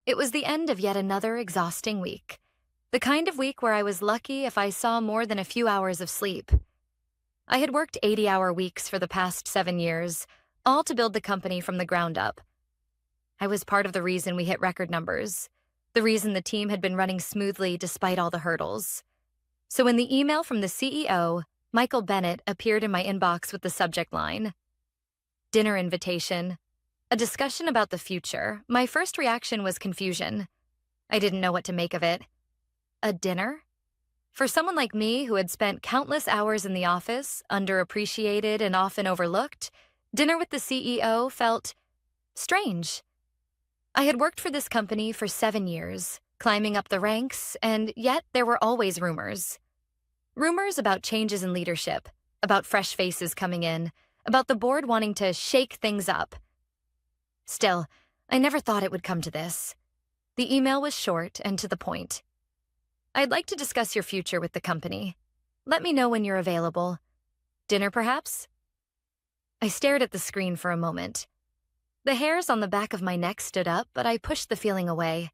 It was the end of yet another exhausting week. The kind of week where I was lucky if I saw more than a few hours of sleep. I had worked 80-hour weeks for the past 7 years, all to build the company from the ground up. I was part of the reason we hit record numbers, the reason the team had been running smoothly despite all the hurdles. So when the email from the CEO, Michael Bennett, appeared in my inbox with the subject line, "Dinner invitation," a discussion about the future, my first reaction was confusion. I didn't know what to make of it. A dinner? For someone like me who had spent countless hours in the office, underappreciated and often overlooked, dinner with the CEO felt strange. I had worked for this company for 7 years, climbing up the ranks, and yet there were always rumors. Rumors about changes in leadership, about fresh faces coming in, about the board wanting to shake things up. Still, I never thought it would come to this. The email was short and to the point. "I'd like to discuss your future with the company. Let me know when you're available. Dinner, perhaps?" I stared at the screen for a moment. The hairs on the back of my neck stood up, but I pushed the feeling away.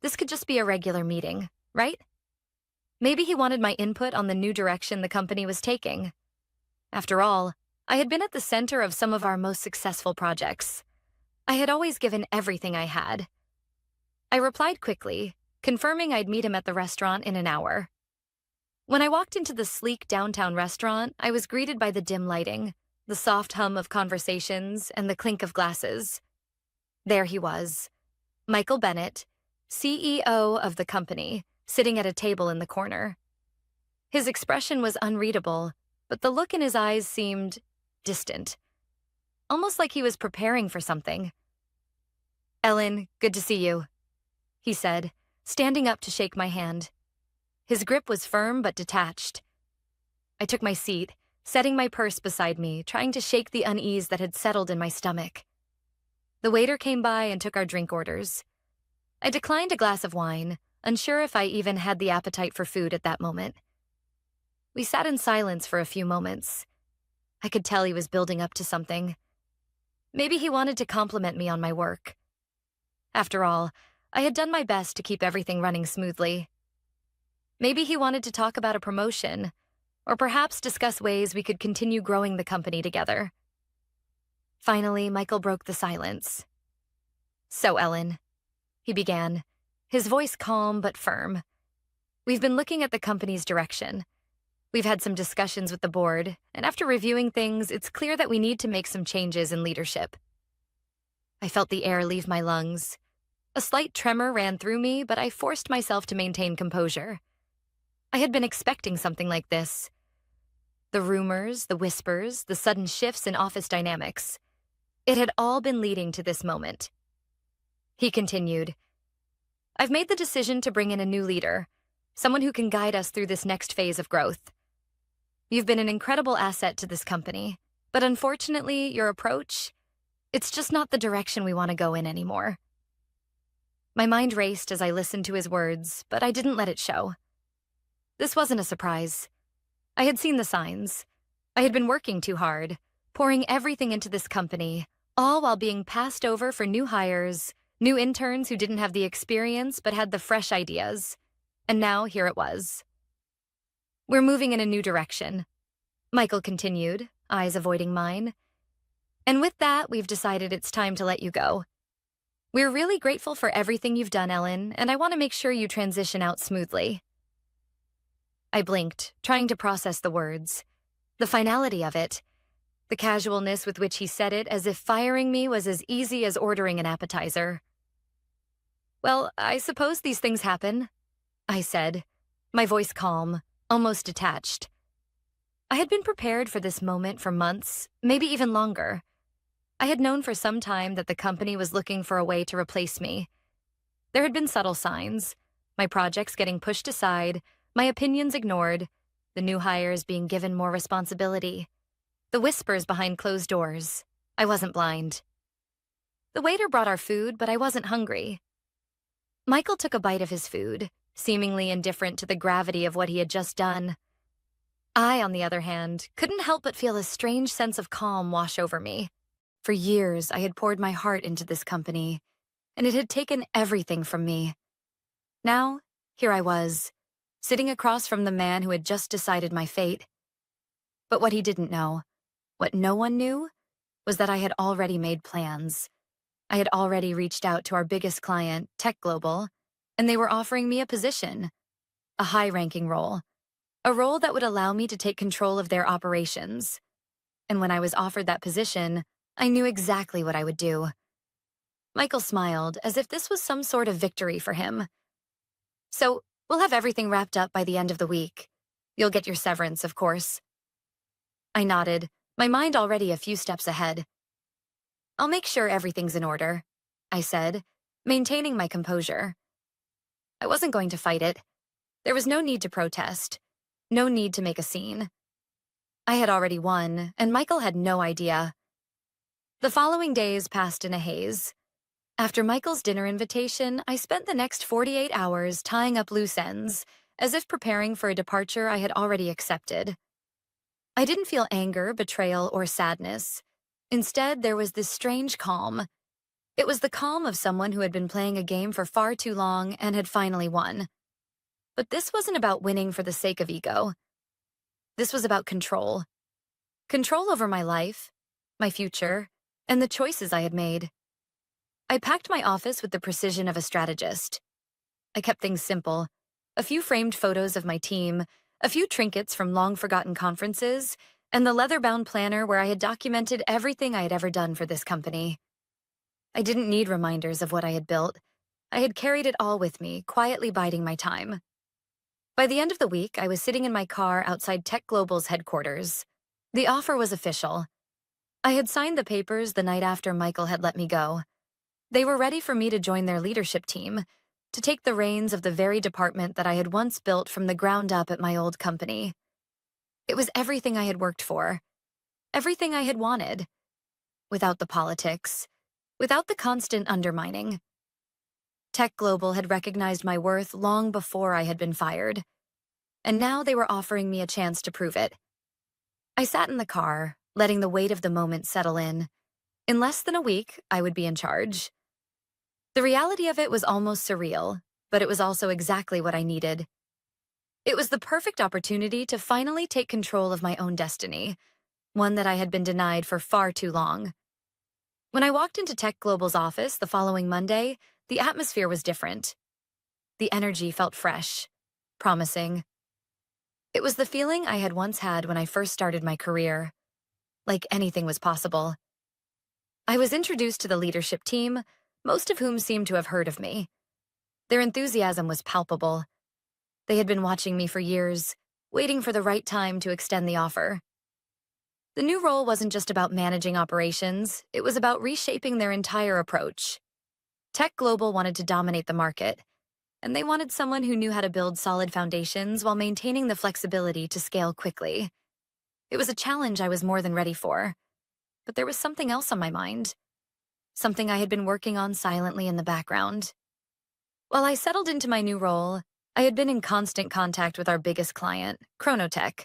This could just be a regular meeting, right? Maybe he wanted my input on the new direction the company was taking. After all, I had been at the center of some of our most successful projects. I had always given everything I had. I replied quickly, confirming I'd meet him at the restaurant in an hour. When I walked into the sleek downtown restaurant, I was greeted by the dim lighting, the soft hum of conversations, and the clink of glasses. There he was, Michael Bennett, CEO of the company, sitting at a table in the corner. His expression was unreadable, but the look in his eyes seemed distant, almost like he was preparing for something. "Ellen, good to see you," he said, standing up to shake my hand. His grip was firm but detached. I took my seat, setting my purse beside me, trying to shake the unease that had settled in my stomach. The waiter came by and took our drink orders. I declined a glass of wine, unsure if I even had the appetite for food at that moment. We sat in silence for a few moments. I could tell he was building up to something. Maybe he wanted to compliment me on my work. After all, I had done my best to keep everything running smoothly. Maybe he wanted to talk about a promotion, or perhaps discuss ways we could continue growing the company together. Finally, Michael broke the silence. "So, Ellen," he began, his voice calm but firm. "We've been looking at the company's direction. We've had some discussions with the board, and after reviewing things, it's clear that we need to make some changes in leadership." I felt the air leave my lungs. A slight tremor ran through me, but I forced myself to maintain composure. I had been expecting something like this. The rumors, the whispers, the sudden shifts in office dynamics. It had all been leading to this moment. He continued, "I've made the decision to bring in a new leader, someone who can guide us through this next phase of growth. You've been an incredible asset to this company, but unfortunately, your approach, it's just not the direction we want to go in anymore." My mind raced as I listened to his words, but I didn't let it show. This wasn't a surprise. I had seen the signs. I had been working too hard, pouring everything into this company, all while being passed over for new hires, new interns who didn't have the experience but had the fresh ideas. And now here it was. "We're moving in a new direction," Michael continued, eyes avoiding mine. "And with that, we've decided it's time to let you go. We're really grateful for everything you've done, Ellen, and I want to make sure you transition out smoothly." I blinked, trying to process the words. The finality of it. The casualness with which he said it, as if firing me was as easy as ordering an appetizer. "Well, I suppose these things happen," I said, my voice calm, almost detached. I had been prepared for this moment for months, maybe even longer. I had known for some time that the company was looking for a way to replace me. There had been subtle signs, my projects getting pushed aside, my opinions ignored, the new hires being given more responsibility, the whispers behind closed doors. I wasn't blind. The waiter brought our food, but I wasn't hungry. Michael took a bite of his food, seemingly indifferent to the gravity of what he had just done. I, on the other hand, couldn't help but feel a strange sense of calm wash over me. For years, I had poured my heart into this company, and it had taken everything from me. Now, here I was, sitting across from the man who had just decided my fate. But what he didn't know, what no one knew, was that I had already made plans. I had already reached out to our biggest client, Tech Global, and they were offering me a position, a high-ranking role, a role that would allow me to take control of their operations. And when I was offered that position, I knew exactly what I would do. Michael smiled, as if this was some sort of victory for him. So, we'll have everything wrapped up by the end of the week. You'll get your severance, of course. I nodded, my mind already a few steps ahead. I'll make sure everything's in order, I said, maintaining my composure. I wasn't going to fight it. There was no need to protest, no need to make a scene. I had already won, and Michael had no idea. The following days passed in a haze. After Michael's dinner invitation, I spent the next 48 hours tying up loose ends, as if preparing for a departure I had already accepted. I didn't feel anger, betrayal, or sadness. Instead, there was this strange calm. It was the calm of someone who had been playing a game for far too long and had finally won. But this wasn't about winning for the sake of ego. This was about control. Control over my life, my future, and the choices I had made. I packed my office with the precision of a strategist. I kept things simple. A few framed photos of my team, a few trinkets from long-forgotten conferences, and the leather-bound planner where I had documented everything I had ever done for this company. I didn't need reminders of what I had built. I had carried it all with me, quietly biding my time. By the end of the week, I was sitting in my car outside Tech Global's headquarters. The offer was official. I had signed the papers the night after Michael had let me go. They were ready for me to join their leadership team, to take the reins of the very department that I had once built from the ground up at my old company. It was everything I had worked for, everything I had wanted, without the politics, without the constant undermining. Tech Global had recognized my worth long before I had been fired, and now they were offering me a chance to prove it. I sat in the car, letting the weight of the moment settle in. In less than a week, I would be in charge. The reality of it was almost surreal, but it was also exactly what I needed. It was the perfect opportunity to finally take control of my own destiny, one that I had been denied for far too long. When I walked into Tech Global's office the following Monday, the atmosphere was different. The energy felt fresh, promising. It was the feeling I had once had when I first started my career, like anything was possible. I was introduced to the leadership team, most of whom seemed to have heard of me. Their enthusiasm was palpable. They had been watching me for years, waiting for the right time to extend the offer. The new role wasn't just about managing operations, it was about reshaping their entire approach. Tech Global wanted to dominate the market, and they wanted someone who knew how to build solid foundations while maintaining the flexibility to scale quickly. It was a challenge I was more than ready for, but there was something else on my mind, something I had been working on silently in the background. While I settled into my new role, I had been in constant contact with our biggest client, Chronotech,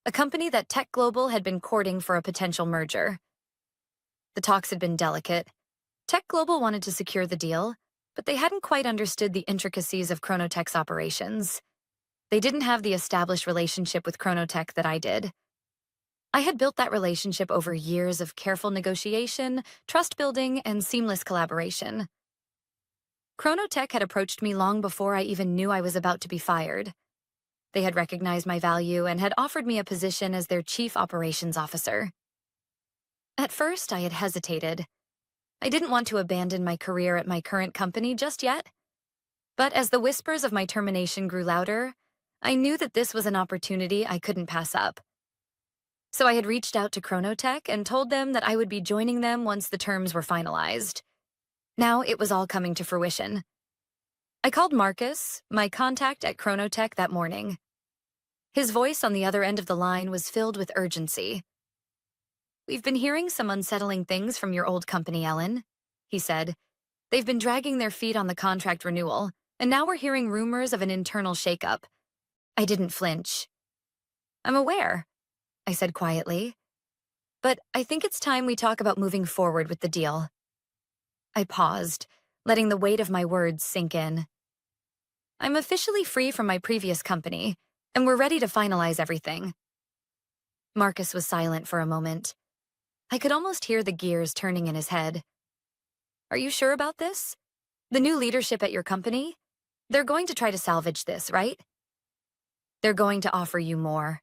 a company that Tech Global had been courting for a potential merger. The talks had been delicate. Tech Global wanted to secure the deal, but they hadn't quite understood the intricacies of Chronotech's operations. They didn't have the established relationship with Chronotech that I did. I had built that relationship over years of careful negotiation, trust building, and seamless collaboration. Chronotech had approached me long before I even knew I was about to be fired. They had recognized my value and had offered me a position as their chief operations officer. At first, I had hesitated. I didn't want to abandon my career at my current company just yet. But as the whispers of my termination grew louder, I knew that this was an opportunity I couldn't pass up. So I had reached out to Chronotech and told them that I would be joining them once the terms were finalized. Now it was all coming to fruition. I called Marcus, my contact at Chronotech, that morning. His voice on the other end of the line was filled with urgency. "We've been hearing some unsettling things from your old company, Ellen," he said. "They've been dragging their feet on the contract renewal, and now we're hearing rumors of an internal shakeup." I didn't flinch. "I'm aware," I said quietly. "But I think it's time we talk about moving forward with the deal." I paused, letting the weight of my words sink in. I'm officially free from my previous company, and we're ready to finalize everything. Marcus was silent for a moment. I could almost hear the gears turning in his head. Are you sure about this? The new leadership at your company? They're going to try to salvage this, right? They're going to offer you more.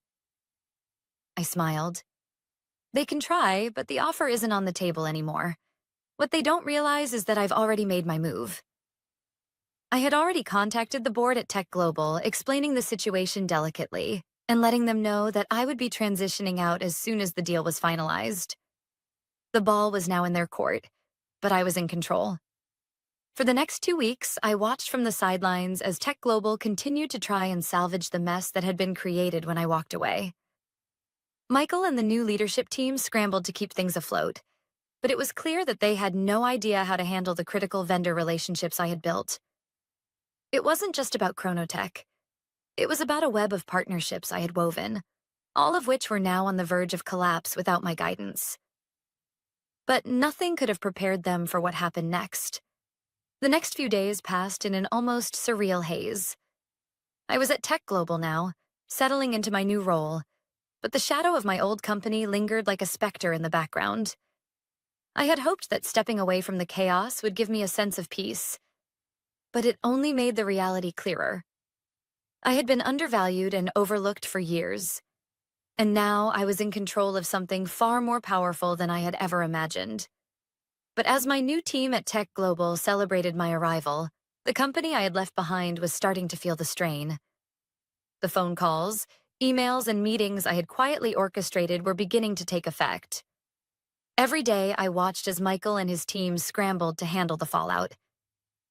I smiled. They can try, but the offer isn't on the table anymore. What they don't realize is that I've already made my move. I had already contacted the board at Tech Global, explaining the situation delicately and letting them know that I would be transitioning out as soon as the deal was finalized. The ball was now in their court, but I was in control. For the next 2 weeks, I watched from the sidelines as Tech Global continued to try and salvage the mess that had been created when I walked away. Michael and the new leadership team scrambled to keep things afloat, but it was clear that they had no idea how to handle the critical vendor relationships I had built. It wasn't just about Chronotech. It was about a web of partnerships I had woven, all of which were now on the verge of collapse without my guidance. But nothing could have prepared them for what happened next. The next few days passed in an almost surreal haze. I was at Tech Global now, settling into my new role, but the shadow of my old company lingered like a specter in the background. I had hoped that stepping away from the chaos would give me a sense of peace, but it only made the reality clearer. I had been undervalued and overlooked for years, and now I was in control of something far more powerful than I had ever imagined. But as my new team at Tech Global celebrated my arrival, the company I had left behind was starting to feel the strain. The phone calls, emails, and meetings I had quietly orchestrated were beginning to take effect. Every day, I watched as Michael and his team scrambled to handle the fallout.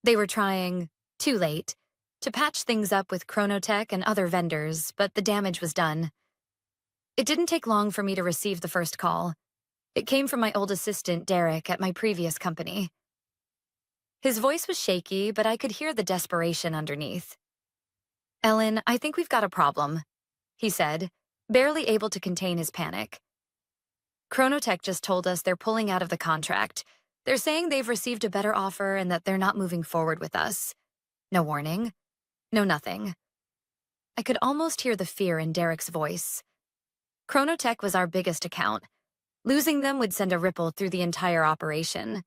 They were trying, too late, to patch things up with Chronotech and other vendors, but the damage was done. It didn't take long for me to receive the first call. It came from my old assistant, Derek, at my previous company. His voice was shaky, but I could hear the desperation underneath. "Ellen, I think we've got a problem," he said, barely able to contain his panic. "Chronotech just told us they're pulling out of the contract. They're saying they've received a better offer and that they're not moving forward with us. No warning. No nothing." I could almost hear the fear in Derek's voice. Chronotech was our biggest account. Losing them would send a ripple through the entire operation.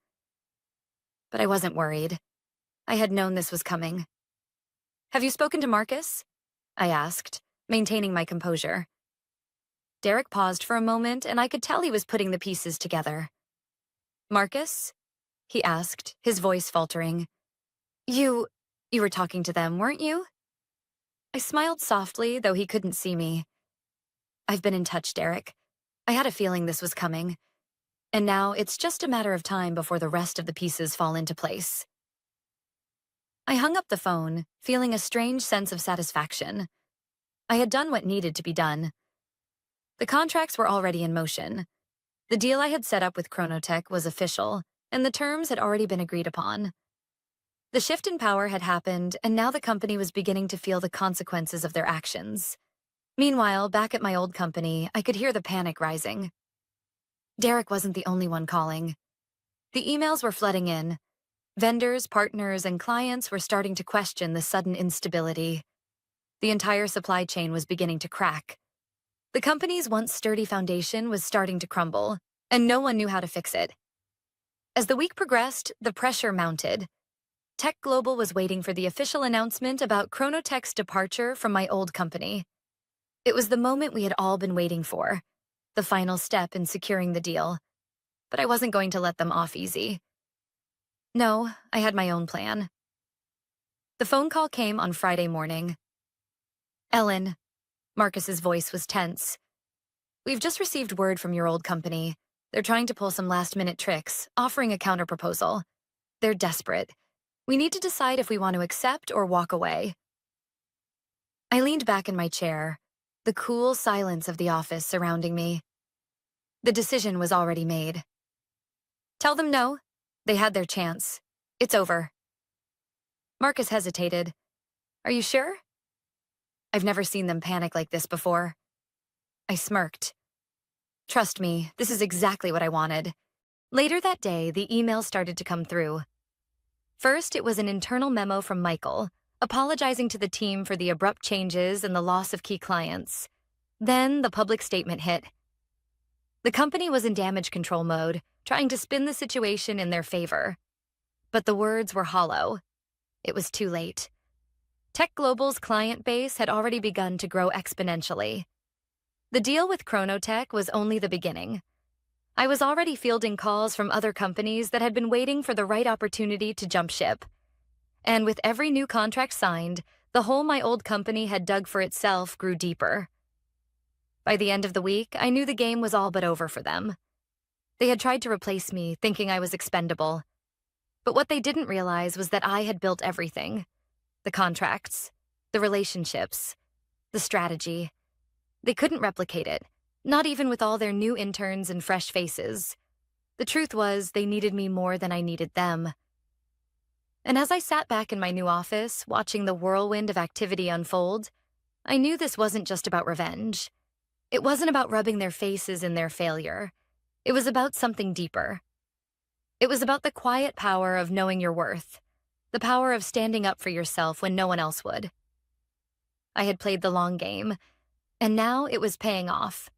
But I wasn't worried. I had known this was coming. "Have you spoken to Marcus?" I asked, maintaining my composure. Derek paused for a moment, and I could tell he was putting the pieces together. "Marcus?" he asked, his voice faltering. You were talking to them, weren't you?" I smiled softly, though he couldn't see me. "I've been in touch, Derek. I had a feeling this was coming. And now it's just a matter of time before the rest of the pieces fall into place." I hung up the phone, feeling a strange sense of satisfaction. I had done what needed to be done. The contracts were already in motion. The deal I had set up with Chronotech was official, and the terms had already been agreed upon. The shift in power had happened, and now the company was beginning to feel the consequences of their actions. Meanwhile, back at my old company, I could hear the panic rising. Derek wasn't the only one calling. The emails were flooding in. Vendors, partners, and clients were starting to question the sudden instability. The entire supply chain was beginning to crack. The company's once sturdy foundation was starting to crumble, and no one knew how to fix it. As the week progressed, the pressure mounted. Tech Global was waiting for the official announcement about Chronotech's departure from my old company. It was the moment we had all been waiting for, the final step in securing the deal. But I wasn't going to let them off easy. No, I had my own plan. The phone call came on Friday morning. "Ellen," Marcus's voice was tense. "We've just received word from your old company. They're trying to pull some last-minute tricks, offering a counterproposal. They're desperate. We need to decide if we want to accept or walk away." I leaned back in my chair, the cool silence of the office surrounding me. The decision was already made. "Tell them no. They had their chance. It's over." Marcus hesitated. "Are you sure?" I've never seen them panic like this before. I smirked. "Trust me, this is exactly what I wanted." Later that day, the emails started to come through. First, it was an internal memo from Michael, apologizing to the team for the abrupt changes and the loss of key clients. Then, the public statement hit. The company was in damage control mode, trying to spin the situation in their favor. But the words were hollow. It was too late. Tech Global's client base had already begun to grow exponentially. The deal with Chronotech was only the beginning. I was already fielding calls from other companies that had been waiting for the right opportunity to jump ship. And with every new contract signed, the hole my old company had dug for itself grew deeper. By the end of the week, I knew the game was all but over for them. They had tried to replace me, thinking I was expendable. But what they didn't realize was that I had built everything. The contracts, the relationships, the strategy. They couldn't replicate it, not even with all their new interns and fresh faces. The truth was, they needed me more than I needed them. And as I sat back in my new office, watching the whirlwind of activity unfold, I knew this wasn't just about revenge. It wasn't about rubbing their faces in their failure. It was about something deeper. It was about the quiet power of knowing your worth, the power of standing up for yourself when no one else would. I had played the long game, and now it was paying off.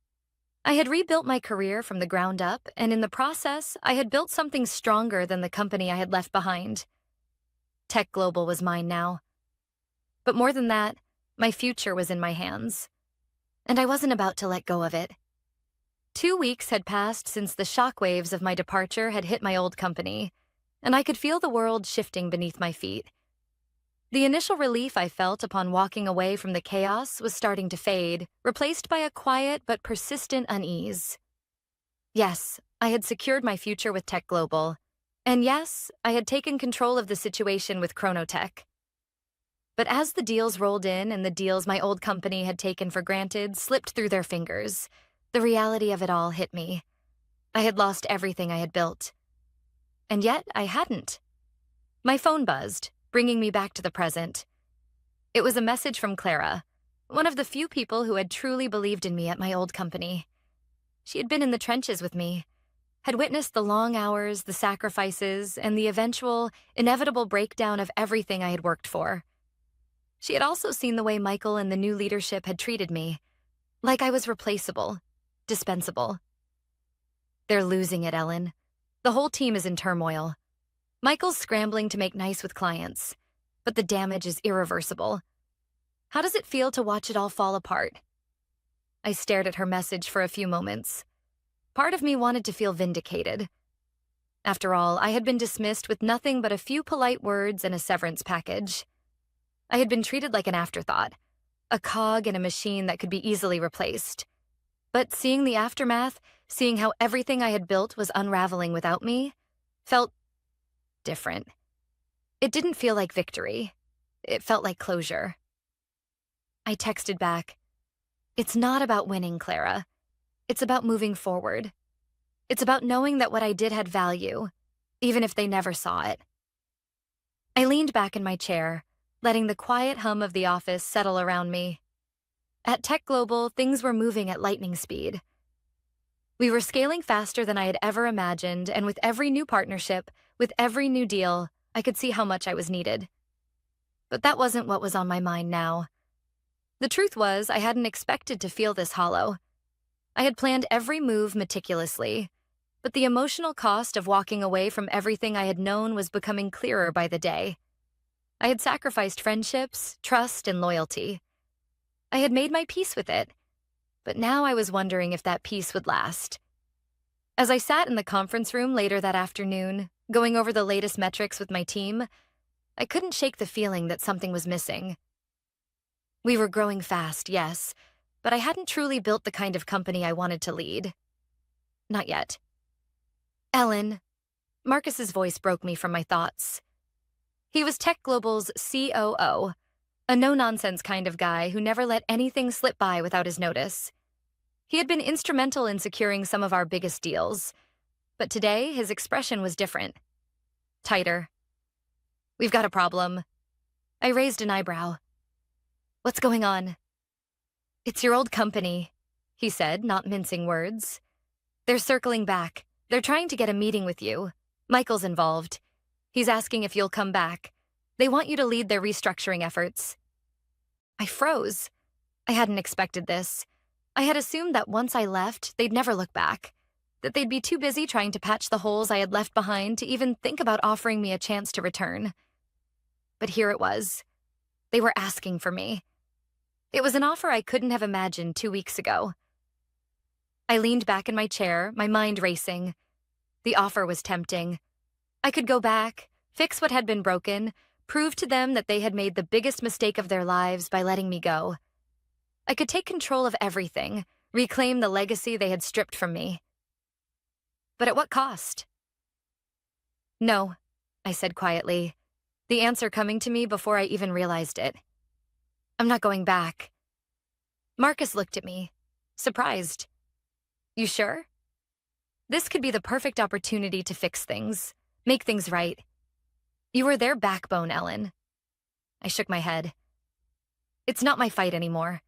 I had rebuilt my career from the ground up, and in the process, I had built something stronger than the company I had left behind. Tech Global was mine now. But more than that, my future was in my hands. And I wasn't about to let go of it. 2 weeks had passed since the shockwaves of my departure had hit my old company, and I could feel the world shifting beneath my feet. The initial relief I felt upon walking away from the chaos was starting to fade, replaced by a quiet but persistent unease. Yes, I had secured my future with Tech Global, and yes, I had taken control of the situation with Chronotech. But as the deals rolled in and the deals my old company had taken for granted slipped through their fingers, the reality of it all hit me. I had lost everything I had built. And yet, I hadn't. My phone buzzed, bringing me back to the present. It was a message from Clara, one of the few people who had truly believed in me at my old company. She had been in the trenches with me, had witnessed the long hours, the sacrifices, and the eventual, inevitable breakdown of everything I had worked for. She had also seen the way Michael and the new leadership had treated me, like I was replaceable, dispensable. They're losing it, Ellen. The whole team is in turmoil. Michael's scrambling to make nice with clients, but the damage is irreversible. How does it feel to watch it all fall apart? I stared at her message for a few moments. Part of me wanted to feel vindicated. After all, I had been dismissed with nothing but a few polite words and a severance package. I had been treated like an afterthought, a cog in a machine that could be easily replaced. But seeing the aftermath, seeing how everything I had built was unraveling without me, felt different. It didn't feel like victory. It felt like closure. I texted back, "It's not about winning, Clara. It's about moving forward. It's about knowing that what I did had value, even if they never saw it." I leaned back in my chair, letting the quiet hum of the office settle around me. At Tech Global, things were moving at lightning speed. We were scaling faster than I had ever imagined, and with every new partnership, with every new deal, I could see how much I was needed. But that wasn't what was on my mind now. The truth was, I hadn't expected to feel this hollow. I had planned every move meticulously, but the emotional cost of walking away from everything I had known was becoming clearer by the day. I had sacrificed friendships, trust, and loyalty. I had made my peace with it, but now I was wondering if that peace would last. As I sat in the conference room later that afternoon, going over the latest metrics with my team, I couldn't shake the feeling that something was missing. We were growing fast, yes, but I hadn't truly built the kind of company I wanted to lead. Not yet. Ellen, Marcus's voice broke me from my thoughts. He was Tech Global's COO, a no-nonsense kind of guy who never let anything slip by without his notice. He had been instrumental in securing some of our biggest deals, but today his expression was different. Tighter. "We've got a problem." I raised an eyebrow. "What's going on?" "It's your old company," he said, not mincing words. "They're circling back. They're trying to get a meeting with you. Michael's involved. He's asking if you'll come back. They want you to lead their restructuring efforts." I froze. I hadn't expected this. I had assumed that once I left, they'd never look back, that they'd be too busy trying to patch the holes I had left behind to even think about offering me a chance to return. But here it was. They were asking for me. It was an offer I couldn't have imagined 2 weeks ago. I leaned back in my chair, my mind racing. The offer was tempting. I could go back, fix what had been broken, prove to them that they had made the biggest mistake of their lives by letting me go. I could take control of everything, reclaim the legacy they had stripped from me. But at what cost? "No," I said quietly, the answer coming to me before I even realized it. "I'm not going back." Marcus looked at me, surprised. "You sure? This could be the perfect opportunity to fix things, make things right. You were their backbone, Ellen." I shook my head. "It's not my fight anymore.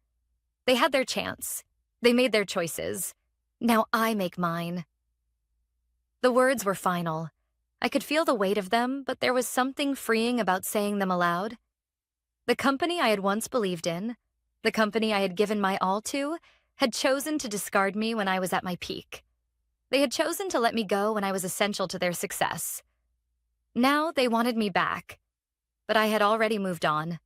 They had their chance. They made their choices. Now I make mine." The words were final. I could feel the weight of them, but there was something freeing about saying them aloud. The company I had once believed in, the company I had given my all to, had chosen to discard me when I was at my peak. They had chosen to let me go when I was essential to their success. Now they wanted me back, but I had already moved on.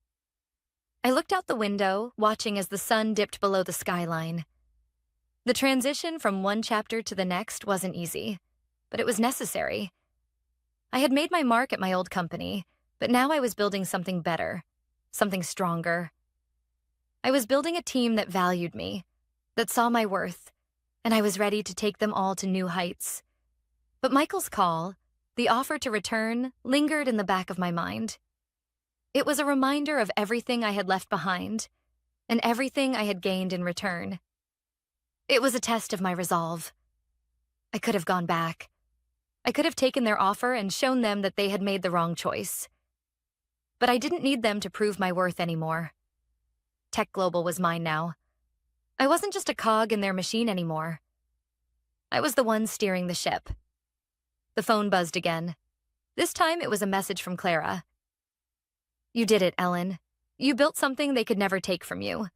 I looked out the window, watching as the sun dipped below the skyline. The transition from one chapter to the next wasn't easy, but it was necessary. I had made my mark at my old company, but now I was building something better, something stronger. I was building a team that valued me, that saw my worth, and I was ready to take them all to new heights. But Michael's call, the offer to return, lingered in the back of my mind. It was a reminder of everything I had left behind, and everything I had gained in return. It was a test of my resolve. I could have gone back. I could have taken their offer and shown them that they had made the wrong choice. But I didn't need them to prove my worth anymore. Tech Global was mine now. I wasn't just a cog in their machine anymore. I was the one steering the ship. The phone buzzed again. This time it was a message from Clara. "You did it, Ellen. You built something they could never take from you.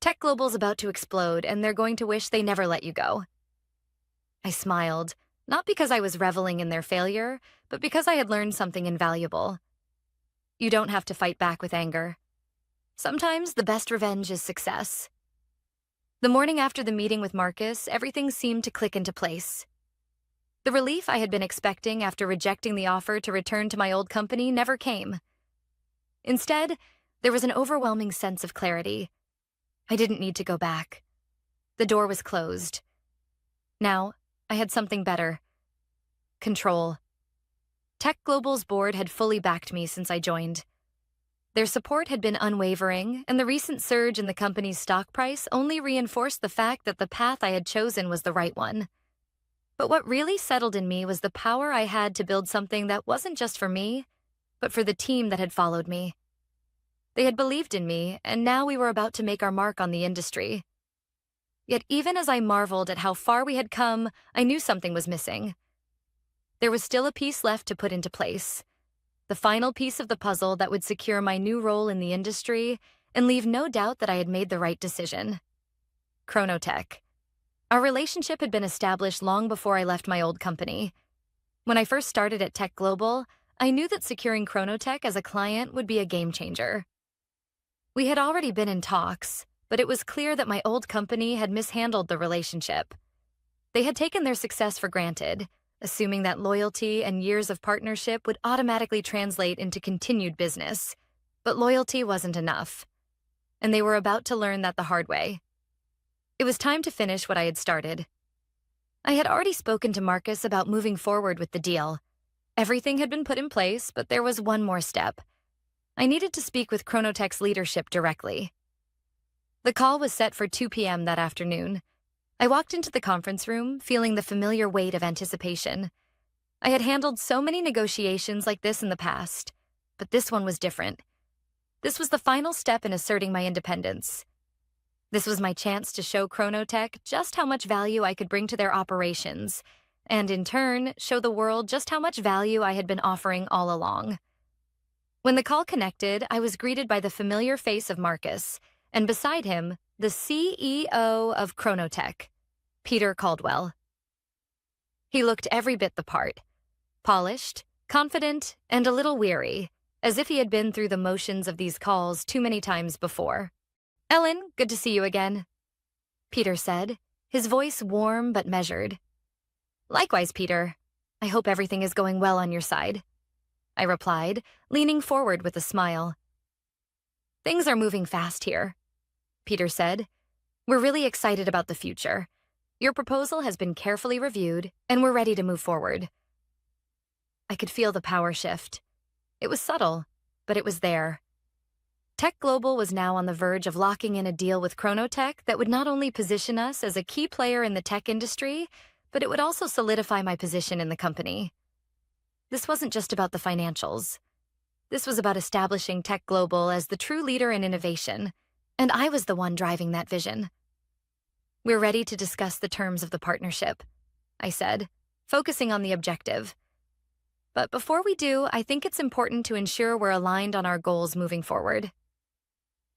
Tech Global's about to explode, and they're going to wish they never let you go." I smiled, not because I was reveling in their failure, but because I had learned something invaluable. You don't have to fight back with anger. Sometimes the best revenge is success. The morning after the meeting with Marcus, everything seemed to click into place. The relief I had been expecting after rejecting the offer to return to my old company never came. Instead, there was an overwhelming sense of clarity. I didn't need to go back. The door was closed. Now, I had something better. Control. Tech Global's board had fully backed me since I joined. Their support had been unwavering, and the recent surge in the company's stock price only reinforced the fact that the path I had chosen was the right one. But what really settled in me was the power I had to build something that wasn't just for me, but for the team that had followed me. They had believed in me, and now we were about to make our mark on the industry. Yet even as I marveled at how far we had come, I knew something was missing. There was still a piece left to put into place. The final piece of the puzzle that would secure my new role in the industry and leave no doubt that I had made the right decision. Chronotech. Our relationship had been established long before I left my old company. When I first started at Tech Global, I knew that securing Chronotech as a client would be a game changer. We had already been in talks, but it was clear that my old company had mishandled the relationship. They had taken their success for granted, assuming that loyalty and years of partnership would automatically translate into continued business. But loyalty wasn't enough, and they were about to learn that the hard way. It was time to finish what I had started. I had already spoken to Marcus about moving forward with the deal. Everything had been put in place, but there was one more step. I needed to speak with Chronotech's leadership directly. The call was set for 2 p.m. that afternoon. I walked into the conference room, feeling the familiar weight of anticipation. I had handled so many negotiations like this in the past, but this one was different. This was the final step in asserting my independence. This was my chance to show Chronotech just how much value I could bring to their operations, and in turn, show the world just how much value I had been offering all along. When the call connected, I was greeted by the familiar face of Marcus, and beside him, the CEO of Chronotech, Peter Caldwell. He looked every bit the part, polished, confident, and a little weary, as if he had been through the motions of these calls too many times before. "Ellen, good to see you again," Peter said, his voice warm but measured. "Likewise, Peter. I hope everything is going well on your side," I replied, leaning forward with a smile. "Things are moving fast here," Peter said. "We're really excited about the future. Your proposal has been carefully reviewed, and we're ready to move forward." I could feel the power shift. It was subtle, but it was there. Tech Global was now on the verge of locking in a deal with Chronotech that would not only position us as a key player in the tech industry, but it would also solidify my position in the company. This wasn't just about the financials. This was about establishing Tech Global as the true leader in innovation, and I was the one driving that vision. "We're ready to discuss the terms of the partnership," I said, focusing on the objective. "But before we do, I think it's important to ensure we're aligned on our goals moving forward."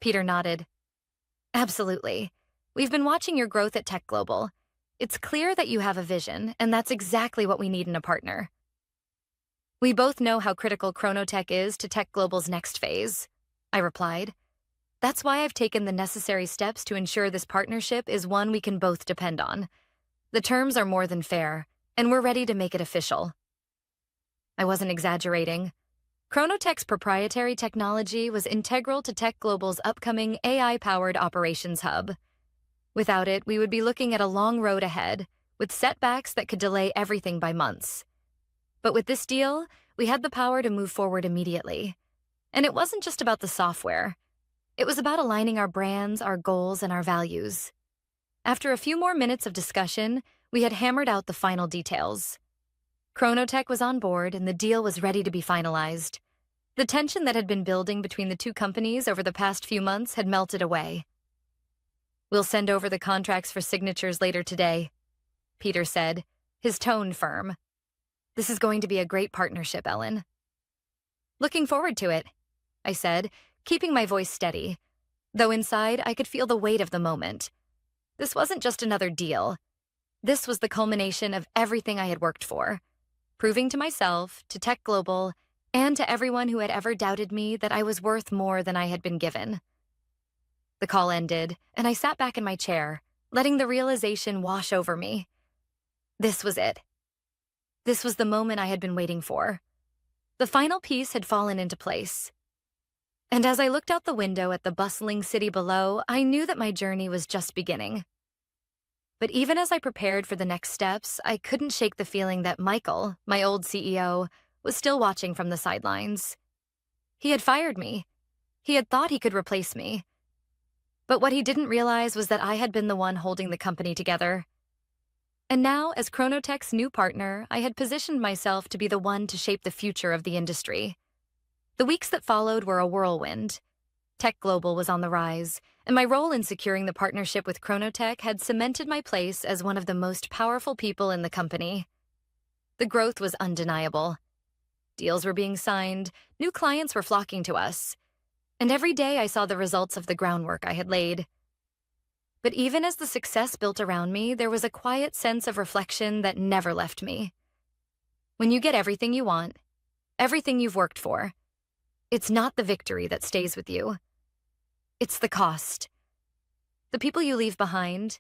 Peter nodded. "Absolutely. We've been watching your growth at Tech Global. It's clear that you have a vision, and that's exactly what we need in a partner." "We both know how critical Chronotech is to Tech Global's next phase," I replied. "That's why I've taken the necessary steps to ensure this partnership is one we can both depend on. The terms are more than fair, and we're ready to make it official." I wasn't exaggerating. Chronotech's proprietary technology was integral to Tech Global's upcoming AI-powered operations hub. Without it, we would be looking at a long road ahead, with setbacks that could delay everything by months. But with this deal, we had the power to move forward immediately. And it wasn't just about the software. It was about aligning our brands, our goals, and our values. After a few more minutes of discussion, we had hammered out the final details. Chronotech was on board, and the deal was ready to be finalized. The tension that had been building between the two companies over the past few months had melted away. "We'll send over the contracts for signatures later today," Peter said, his tone firm. "This is going to be a great partnership, Ellen." "Looking forward to it," I said, keeping my voice steady, though inside I could feel the weight of the moment. This wasn't just another deal. This was the culmination of everything I had worked for, proving to myself, to Tech Global, and to everyone who had ever doubted me that I was worth more than I had been given. The call ended, and I sat back in my chair, letting the realization wash over me. This was it. This was the moment I had been waiting for. The final piece had fallen into place. And as I looked out the window at the bustling city below, I knew that my journey was just beginning. But even as I prepared for the next steps, I couldn't shake the feeling that Michael, my old CEO, was still watching from the sidelines. He had fired me. He had thought he could replace me. But what he didn't realize was that I had been the one holding the company together. And now, as Chronotech's new partner, I had positioned myself to be the one to shape the future of the industry. The weeks that followed were a whirlwind. Tech Global was on the rise, and my role in securing the partnership with Chronotech had cemented my place as one of the most powerful people in the company. The growth was undeniable. Deals were being signed, new clients were flocking to us, and every day I saw the results of the groundwork I had laid. But even as the success built around me, there was a quiet sense of reflection that never left me. When you get everything you want, everything you've worked for, it's not the victory that stays with you. It's the cost. The people you leave behind,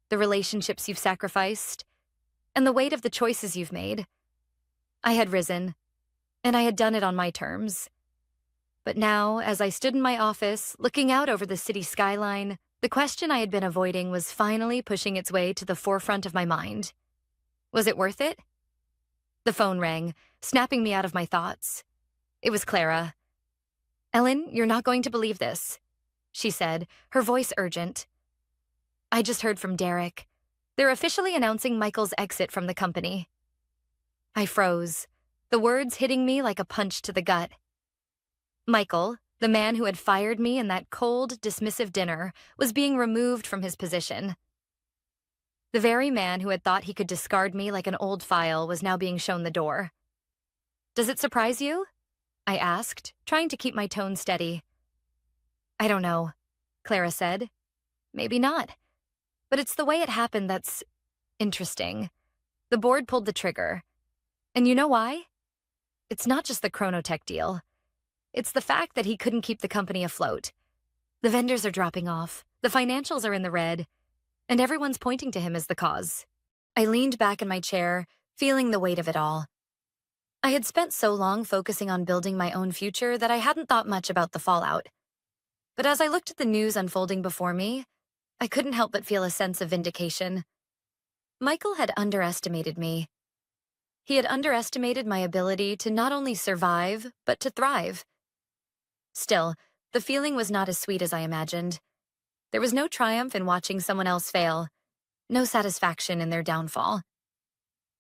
the relationships you've sacrificed, and the weight of the choices you've made. I had risen, and I had done it on my terms. But now, as I stood in my office, looking out over the city skyline, the question I had been avoiding was finally pushing its way to the forefront of my mind. Was it worth it? The phone rang, snapping me out of my thoughts. It was Clara. "Ellen, you're not going to believe this," she said, her voice urgent. "I just heard from Derek. They're officially announcing Michael's exit from the company." I froze, the words hitting me like a punch to the gut. Michael, the man who had fired me in that cold, dismissive dinner, was being removed from his position. The very man who had thought he could discard me like an old file was now being shown the door. "Does it surprise you?" I asked, trying to keep my tone steady. "I don't know," Clara said. "Maybe not. But it's the way it happened that's interesting." The board pulled the trigger. And you know why? It's not just the Chronotech deal. It's the fact that he couldn't keep the company afloat. The vendors are dropping off, the financials are in the red, and everyone's pointing to him as the cause. I leaned back in my chair, feeling the weight of it all. I had spent so long focusing on building my own future that I hadn't thought much about the fallout. But as I looked at the news unfolding before me, I couldn't help but feel a sense of vindication. Michael had underestimated me. He had underestimated my ability to not only survive, but to thrive. Still, the feeling was not as sweet as I imagined. There was no triumph in watching someone else fail, no satisfaction in their downfall.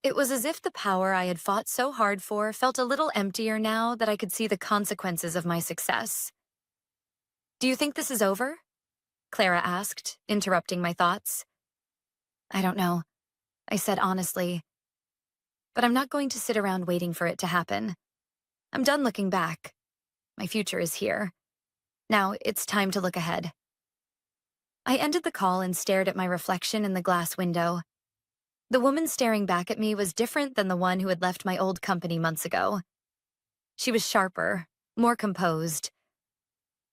It was as if the power I had fought so hard for felt a little emptier now that I could see the consequences of my success. "Do you think this is over?" Clara asked, interrupting my thoughts. "I don't know," I said honestly. "But I'm not going to sit around waiting for it to happen. I'm done looking back. My future is here. Now it's time to look ahead." I ended the call and stared at my reflection in the glass window. The woman staring back at me was different than the one who had left my old company months ago. She was sharper, more composed.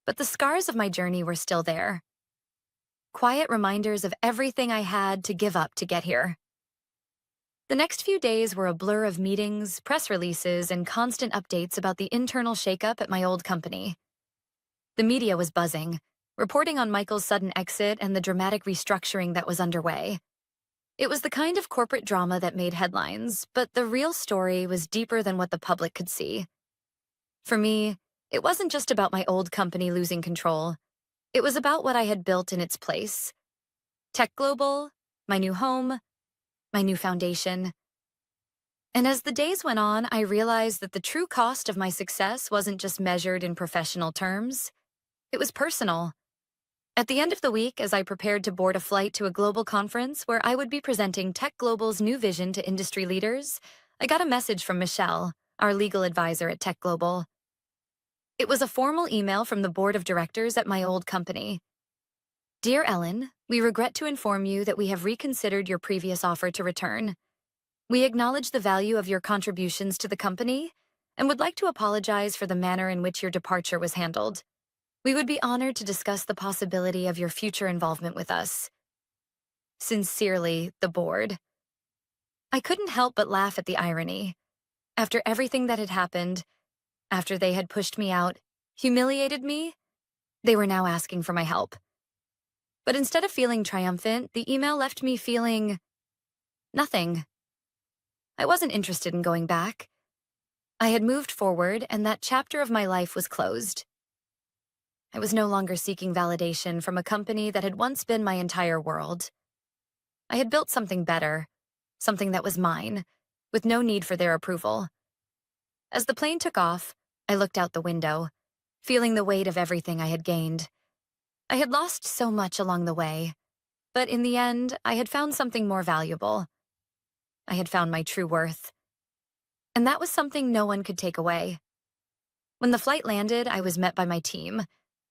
But the scars of my journey were still there. Quiet reminders of everything I had to give up to get here. The next few days were a blur of meetings, press releases, and constant updates about the internal shakeup at my old company. The media was buzzing, reporting on Michael's sudden exit and the dramatic restructuring that was underway. It was the kind of corporate drama that made headlines, but the real story was deeper than what the public could see. For me, it wasn't just about my old company losing control. It was about what I had built in its place. Tech Global, my new home, my new foundation. And as the days went on, I realized that the true cost of my success wasn't just measured in professional terms. It was personal. At the end of the week, as I prepared to board a flight to a global conference where I would be presenting Tech Global's new vision to industry leaders, I got a message from Michelle, our legal advisor at Tech Global. It was a formal email from the board of directors at my old company. "Dear Ellen, we regret to inform you that we have reconsidered your previous offer to return. We acknowledge the value of your contributions to the company and would like to apologize for the manner in which your departure was handled. We would be honored to discuss the possibility of your future involvement with us. Sincerely, the board." I couldn't help but laugh at the irony. After everything that had happened, after they had pushed me out, humiliated me, they were now asking for my help. But instead of feeling triumphant, the email left me feeling nothing. I wasn't interested in going back. I had moved forward, and that chapter of my life was closed. I was no longer seeking validation from a company that had once been my entire world. I had built something better, something that was mine, with no need for their approval. As the plane took off, I looked out the window, feeling the weight of everything I had gained. I had lost so much along the way, but in the end, I had found something more valuable. I had found my true worth. And that was something no one could take away. When the flight landed, I was met by my team,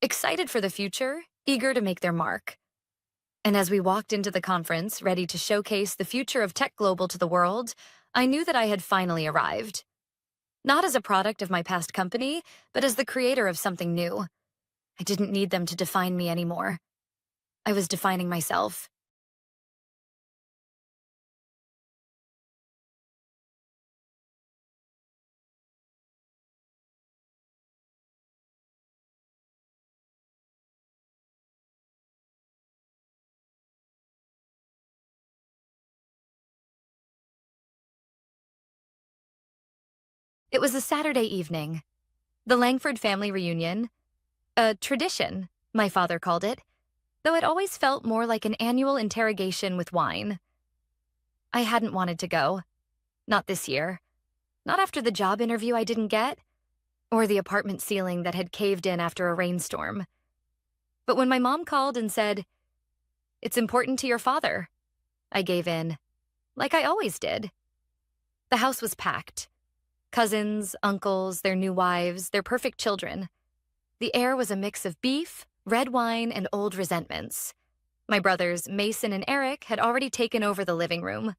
excited for the future, eager to make their mark. And as we walked into the conference, ready to showcase the future of Tech Global to the world, I knew that I had finally arrived. Not as a product of my past company, but as the creator of something new. I didn't need them to define me anymore. I was defining myself. It was a Saturday evening. The Langford family reunion. A tradition, my father called it, though it always felt more like an annual interrogation with wine. I hadn't wanted to go. Not this year. Not after the job interview I didn't get, or the apartment ceiling that had caved in after a rainstorm. But when my mom called and said, "It's important to your father," I gave in, like I always did. The house was packed. Cousins, uncles, their new wives, their perfect children. The air was a mix of beef, red wine, and old resentments. My brothers, Mason and Eric, had already taken over the living room.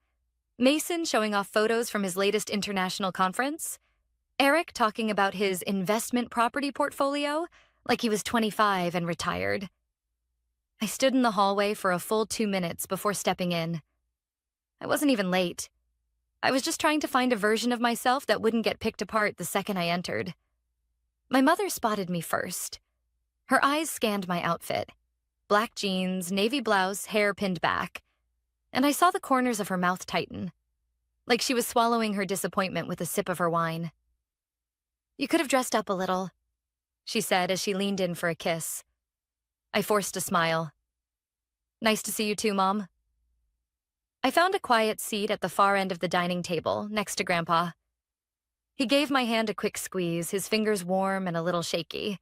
Mason showing off photos from his latest international conference. Eric talking about his investment property portfolio like he was 25 and retired. I stood in the hallway for a full 2 minutes before stepping in. I wasn't even late. I was just trying to find a version of myself that wouldn't get picked apart the second I entered. My mother spotted me first. Her eyes scanned my outfit. Black jeans, navy blouse, hair pinned back. And I saw the corners of her mouth tighten, like she was swallowing her disappointment with a sip of her wine. "You could have dressed up a little," she said as she leaned in for a kiss. I forced a smile. "Nice to see you too, Mom." I found a quiet seat at the far end of the dining table, next to Grandpa. He gave my hand a quick squeeze, his fingers warm and a little shaky.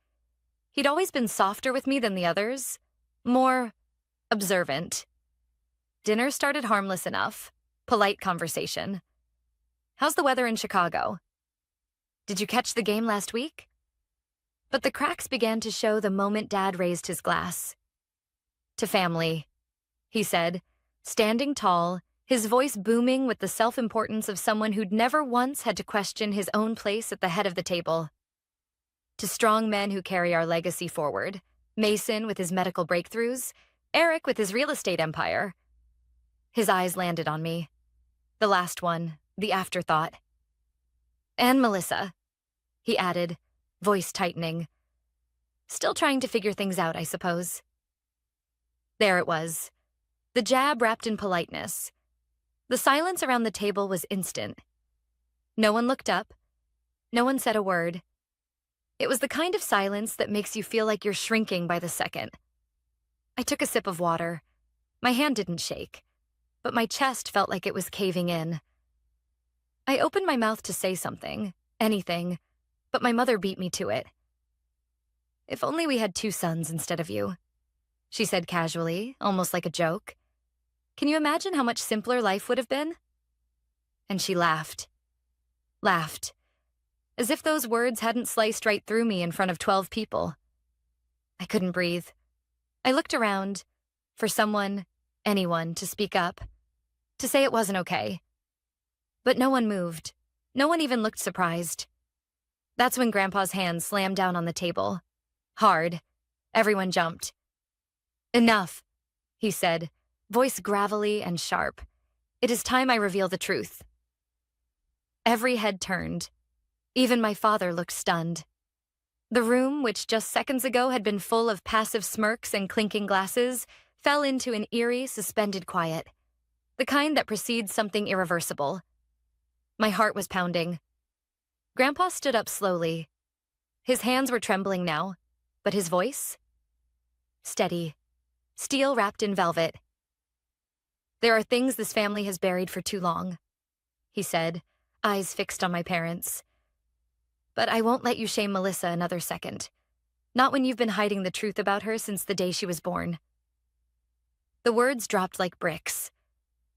He'd always been softer with me than the others, more observant. Dinner started harmless enough, polite conversation. "How's the weather in Chicago? Did you catch the game last week?" But the cracks began to show the moment Dad raised his glass. "To family," he said, standing tall, his voice booming with the self-importance of someone who'd never once had to question his own place at the head of the table. "To strong men who carry our legacy forward, Mason with his medical breakthroughs, Eric with his real estate empire." His eyes landed on me. The last one, the afterthought. "And Melissa," he added, voice tightening. "Still trying to figure things out, I suppose." There it was. The jab wrapped in politeness. The silence around the table was instant. No one looked up. No one said a word. It was the kind of silence that makes you feel like you're shrinking by the second. I took a sip of water. My hand didn't shake, but my chest felt like it was caving in. I opened my mouth to say something, anything, but my mother beat me to it. "If only we had 2 sons instead of you," she said casually, almost like a joke. "Can you imagine how much simpler life would have been?" And she laughed. Laughed. As if those words hadn't sliced right through me in front of 12 people. I couldn't breathe. I looked around for someone, anyone, to speak up, to say it wasn't okay. But no one moved. No one even looked surprised. That's when Grandpa's hand slammed down on the table. Hard. Everyone jumped. "Enough," he said, voice gravelly and sharp. "It is time I reveal the truth." Every head turned. Even my father looked stunned. The room, which just seconds ago had been full of passive smirks and clinking glasses, fell into an eerie, suspended quiet. The kind that precedes something irreversible. My heart was pounding. Grandpa stood up slowly. His hands were trembling now, but his voice? Steady. Steel wrapped in velvet. "There are things this family has buried for too long," he said, eyes fixed on my parents. "But I won't let you shame Melissa another second. Not when you've been hiding the truth about her since the day she was born." The words dropped like bricks.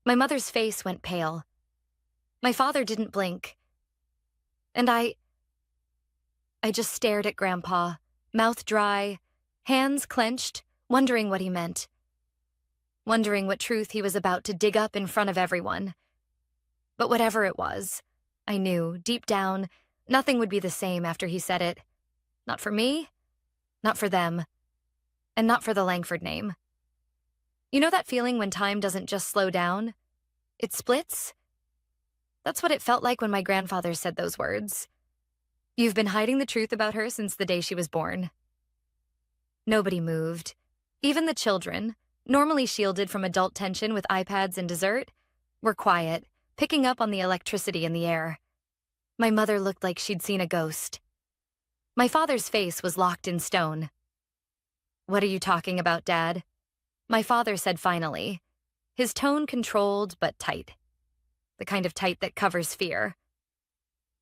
My mother's face went pale. My father didn't blink. And I just stared at Grandpa, mouth dry, hands clenched, wondering what he meant. Wondering what truth he was about to dig up in front of everyone. But whatever it was, I knew, deep down, nothing would be the same after he said it. Not for me, not for them, and not for the Langford name. You know that feeling when time doesn't just slow down? It splits? That's what it felt like when my grandfather said those words. "You've been hiding the truth about her since the day she was born." Nobody moved. Even the children, normally shielded from adult tension with iPads and dessert, were quiet, picking up on the electricity in the air. My mother looked like she'd seen a ghost. My father's face was locked in stone. "What are you talking about, Dad?" My father said finally, his tone controlled but tight. The kind of tight that covers fear.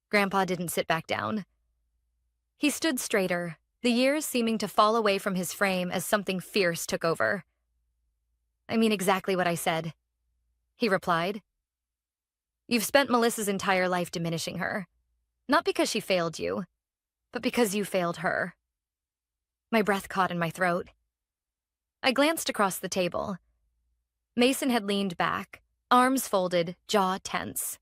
Grandpa didn't sit back down. He stood straighter, the years seeming to fall away from his frame as something fierce took over. "I mean exactly what I said. he replied. You've spent Melissa's entire life diminishing her. Not because she failed you, but because you failed her. My breath caught in my throat. I glanced across the table. Mason had leaned back, arms folded, jaw tense.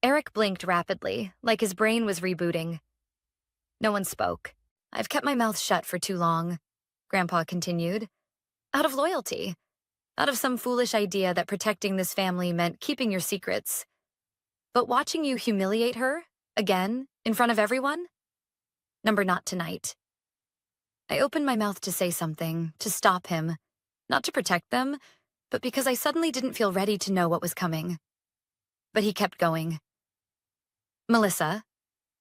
Eric blinked rapidly, like his brain was rebooting. No one spoke. I've kept my mouth shut for too long, Grandpa continued. Out of loyalty. Out of some foolish idea that protecting this family meant keeping your secrets. But watching you humiliate her, again, in front of everyone? Number not tonight. I opened my mouth to say something, to stop him, not to protect them, but because I suddenly didn't feel ready to know what was coming. But he kept going. Melissa,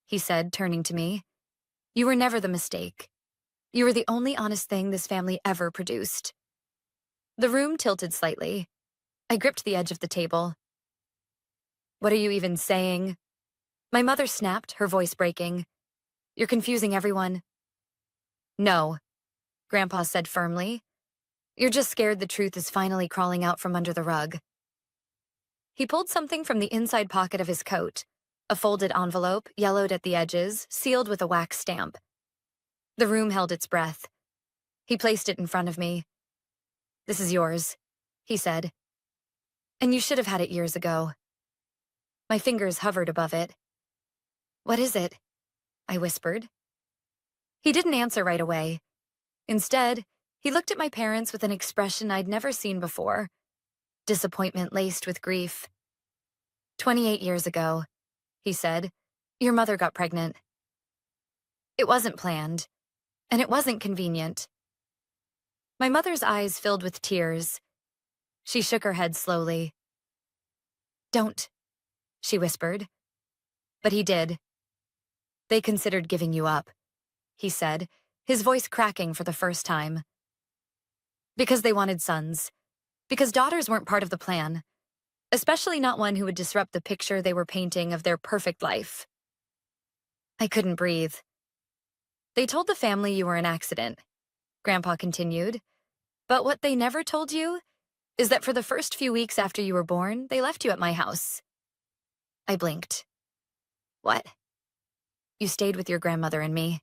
he said, turning to me, you were never the mistake. You were the only honest thing this family ever produced. The room tilted slightly. I gripped the edge of the table. What are you even saying? My mother snapped, her voice breaking. You're confusing everyone. No, Grandpa said firmly. You're just scared the truth is finally crawling out from under the rug. He pulled something from the inside pocket of his coat, a folded envelope, yellowed at the edges, sealed with a wax stamp. The room held its breath. He placed it in front of me. This is yours, he said. And you should have had it years ago. My fingers hovered above it. What is it? I whispered. He didn't answer right away. Instead, he looked at my parents with an expression I'd never seen before, disappointment laced with grief. 28 years ago, he said, your mother got pregnant. It wasn't planned, and it wasn't convenient. My mother's eyes filled with tears. She shook her head slowly. Don't, she whispered. But he did. They considered giving you up, he said, his voice cracking for the first time. Because they wanted sons. Because daughters weren't part of the plan. Especially not one who would disrupt the picture they were painting of their perfect life. I couldn't breathe. They told the family you were an accident, Grandpa continued. But what they never told you is that for the first few weeks after you were born, they left you at my house. I blinked. What? You stayed with your grandmother and me,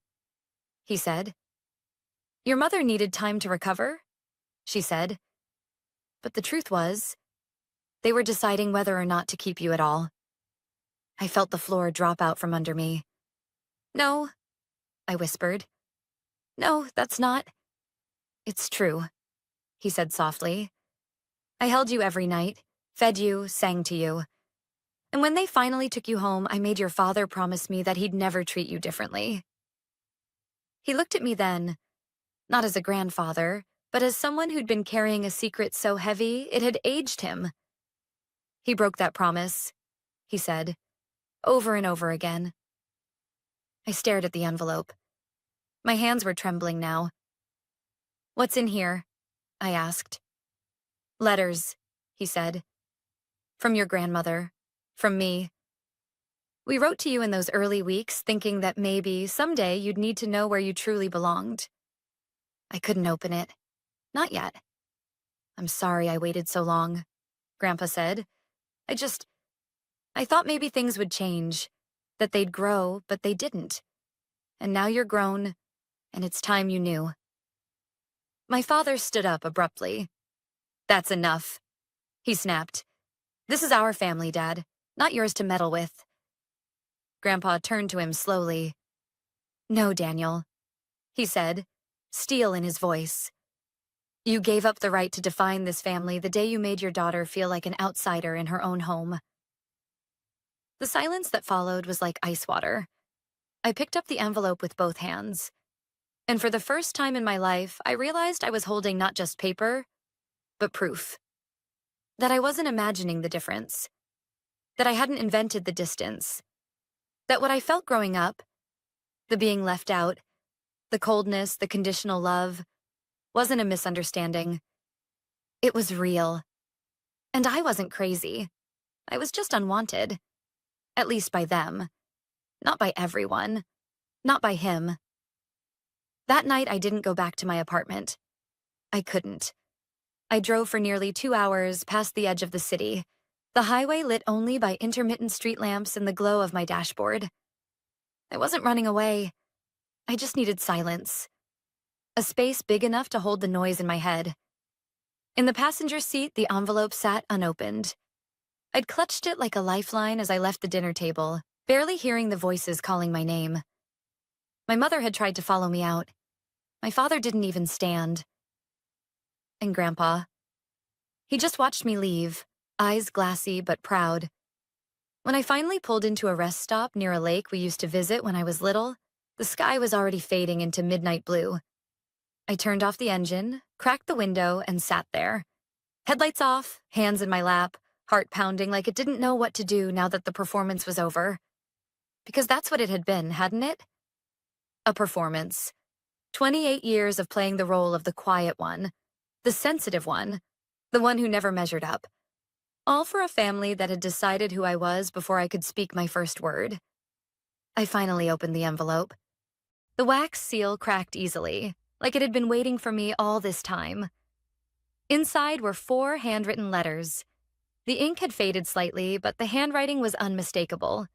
he said. Your mother needed time to recover, she said. But the truth was, they were deciding whether or not to keep you at all. I felt the floor drop out from under me. No, I whispered. No, that's not. It's true, he said softly. I held you every night, fed you, sang to you. And when they finally took you home, I made your father promise me that he'd never treat you differently. He looked at me then, not as a grandfather, but as someone who'd been carrying a secret so heavy it had aged him. He broke that promise, he said, over and over again. I stared at the envelope. My hands were trembling now. What's in here? I asked. Letters, he said. From your grandmother. From me. We wrote to you in those early weeks, thinking that maybe someday you'd need to know where you truly belonged. I couldn't open it. Not yet. I'm sorry I waited so long, Grandpa said. I thought maybe things would change, that they'd grow, but they didn't. And now you're grown, and it's time you knew. My father stood up abruptly. That's enough, he snapped. This is our family, Dad, not yours to meddle with. Grandpa turned to him slowly. No, Daniel, he said, steel in his voice. You gave up the right to define this family the day you made your daughter feel like an outsider in her own home. The silence that followed was like ice water. I picked up the envelope with both hands. And for the first time in my life, I realized I was holding not just paper, but proof. That I wasn't imagining the difference. That I hadn't invented the distance. That what I felt growing up, the being left out, the coldness, the conditional love, wasn't a misunderstanding. It was real. And I wasn't crazy. I was just unwanted. At least by them. Not by everyone. Not by him. That night, I didn't go back to my apartment. I couldn't. I drove for nearly 2 hours past the edge of the city, the highway lit only by intermittent street lamps and the glow of my dashboard. I wasn't running away. I just needed silence. A space big enough to hold the noise in my head. In the passenger seat, the envelope sat unopened. I'd clutched it like a lifeline as I left the dinner table, barely hearing the voices calling my name. My mother had tried to follow me out. My father didn't even stand. And Grandpa. He just watched me leave, eyes glassy but proud. When I finally pulled into a rest stop near a lake we used to visit when I was little, the sky was already fading into midnight blue. I turned off the engine, cracked the window, and sat there. Headlights off, hands in my lap, heart pounding like it didn't know what to do now that the performance was over. Because that's what it had been, hadn't it? A performance. 28 years of playing the role of the quiet one, the sensitive one, the one who never measured up. All for a family that had decided who I was before I could speak my first word. I finally opened the envelope. The wax seal cracked easily, like it had been waiting for me all this time. Inside were 4 handwritten letters. The ink had faded slightly, but the handwriting was unmistakable.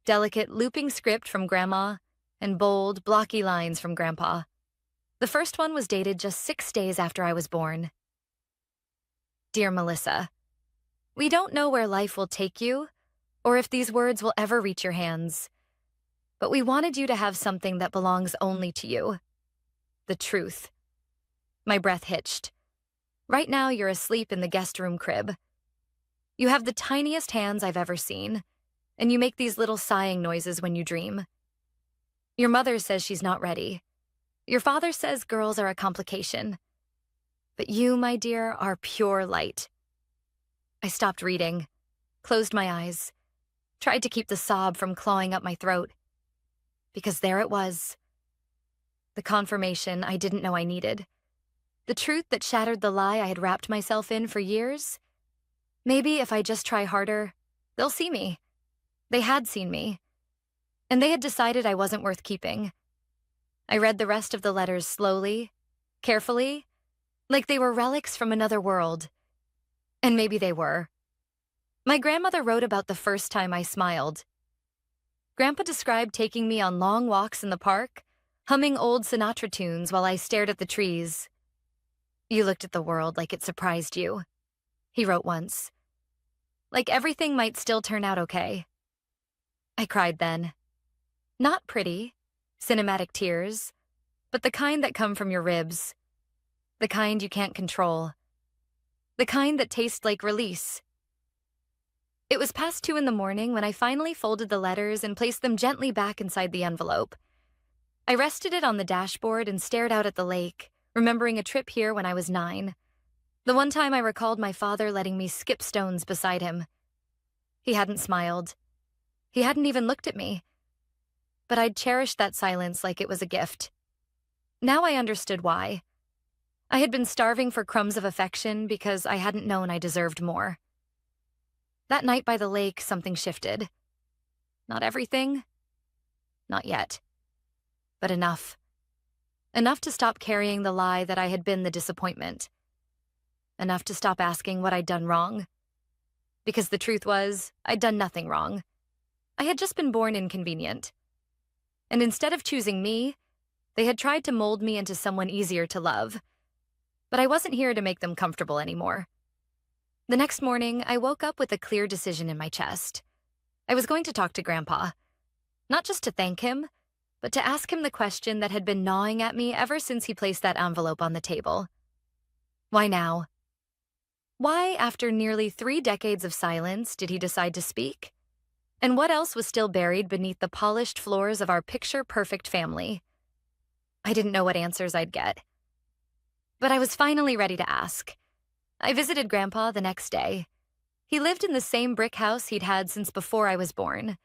Delicate looping script from Grandma, and bold, blocky lines from Grandpa. The first one was dated just 6 days after I was born. Dear Melissa, we don't know where life will take you, or if these words will ever reach your hands. But we wanted you to have something that belongs only to you. The truth. My breath hitched. Right now you're asleep in the guest room crib. You have the tiniest hands I've ever seen, and you make these little sighing noises when you dream. Your mother says she's not ready. Your father says girls are a complication. But you, my dear, are pure light. I stopped reading, closed my eyes, tried to keep the sob from clawing up my throat. Because there it was. The confirmation I didn't know I needed. The truth that shattered the lie I had wrapped myself in for years. Maybe if I just try harder, they'll see me. They had seen me. And they had decided I wasn't worth keeping. I read the rest of the letters slowly, carefully, like they were relics from another world. And maybe they were. My grandmother wrote about the first time I smiled. Grandpa described taking me on long walks in the park, humming old Sinatra tunes while I stared at the trees. You looked at the world like it surprised you, he wrote once. Like everything might still turn out okay. I cried then. Not pretty, cinematic tears, but the kind that come from your ribs. The kind you can't control. The kind that taste like release. It was past 2 a.m. when I finally folded the letters and placed them gently back inside the envelope. I rested it on the dashboard and stared out at the lake, remembering a trip here when I was 9. The one time I recalled my father letting me skip stones beside him. He hadn't smiled. He hadn't even looked at me. But I'd cherished that silence like it was a gift. Now I understood why. I had been starving for crumbs of affection because I hadn't known I deserved more. That night by the lake, something shifted. Not everything. Not yet. But enough. Enough to stop carrying the lie that I had been the disappointment. Enough to stop asking what I'd done wrong. Because the truth was, I'd done nothing wrong. I had just been born inconvenient. And instead of choosing me, they had tried to mold me into someone easier to love. But I wasn't here to make them comfortable anymore. The next morning, I woke up with a clear decision in my chest. I was going to talk to Grandpa. Not just to thank him, but to ask him the question that had been gnawing at me ever since he placed that envelope on the table. Why now? Why, after nearly 3 decades of silence, did he decide to speak? And what else was still buried beneath the polished floors of our picture-perfect family? I didn't know what answers I'd get. But I was finally ready to ask. I visited Grandpa the next day. He lived in the same brick house he'd had since before I was born.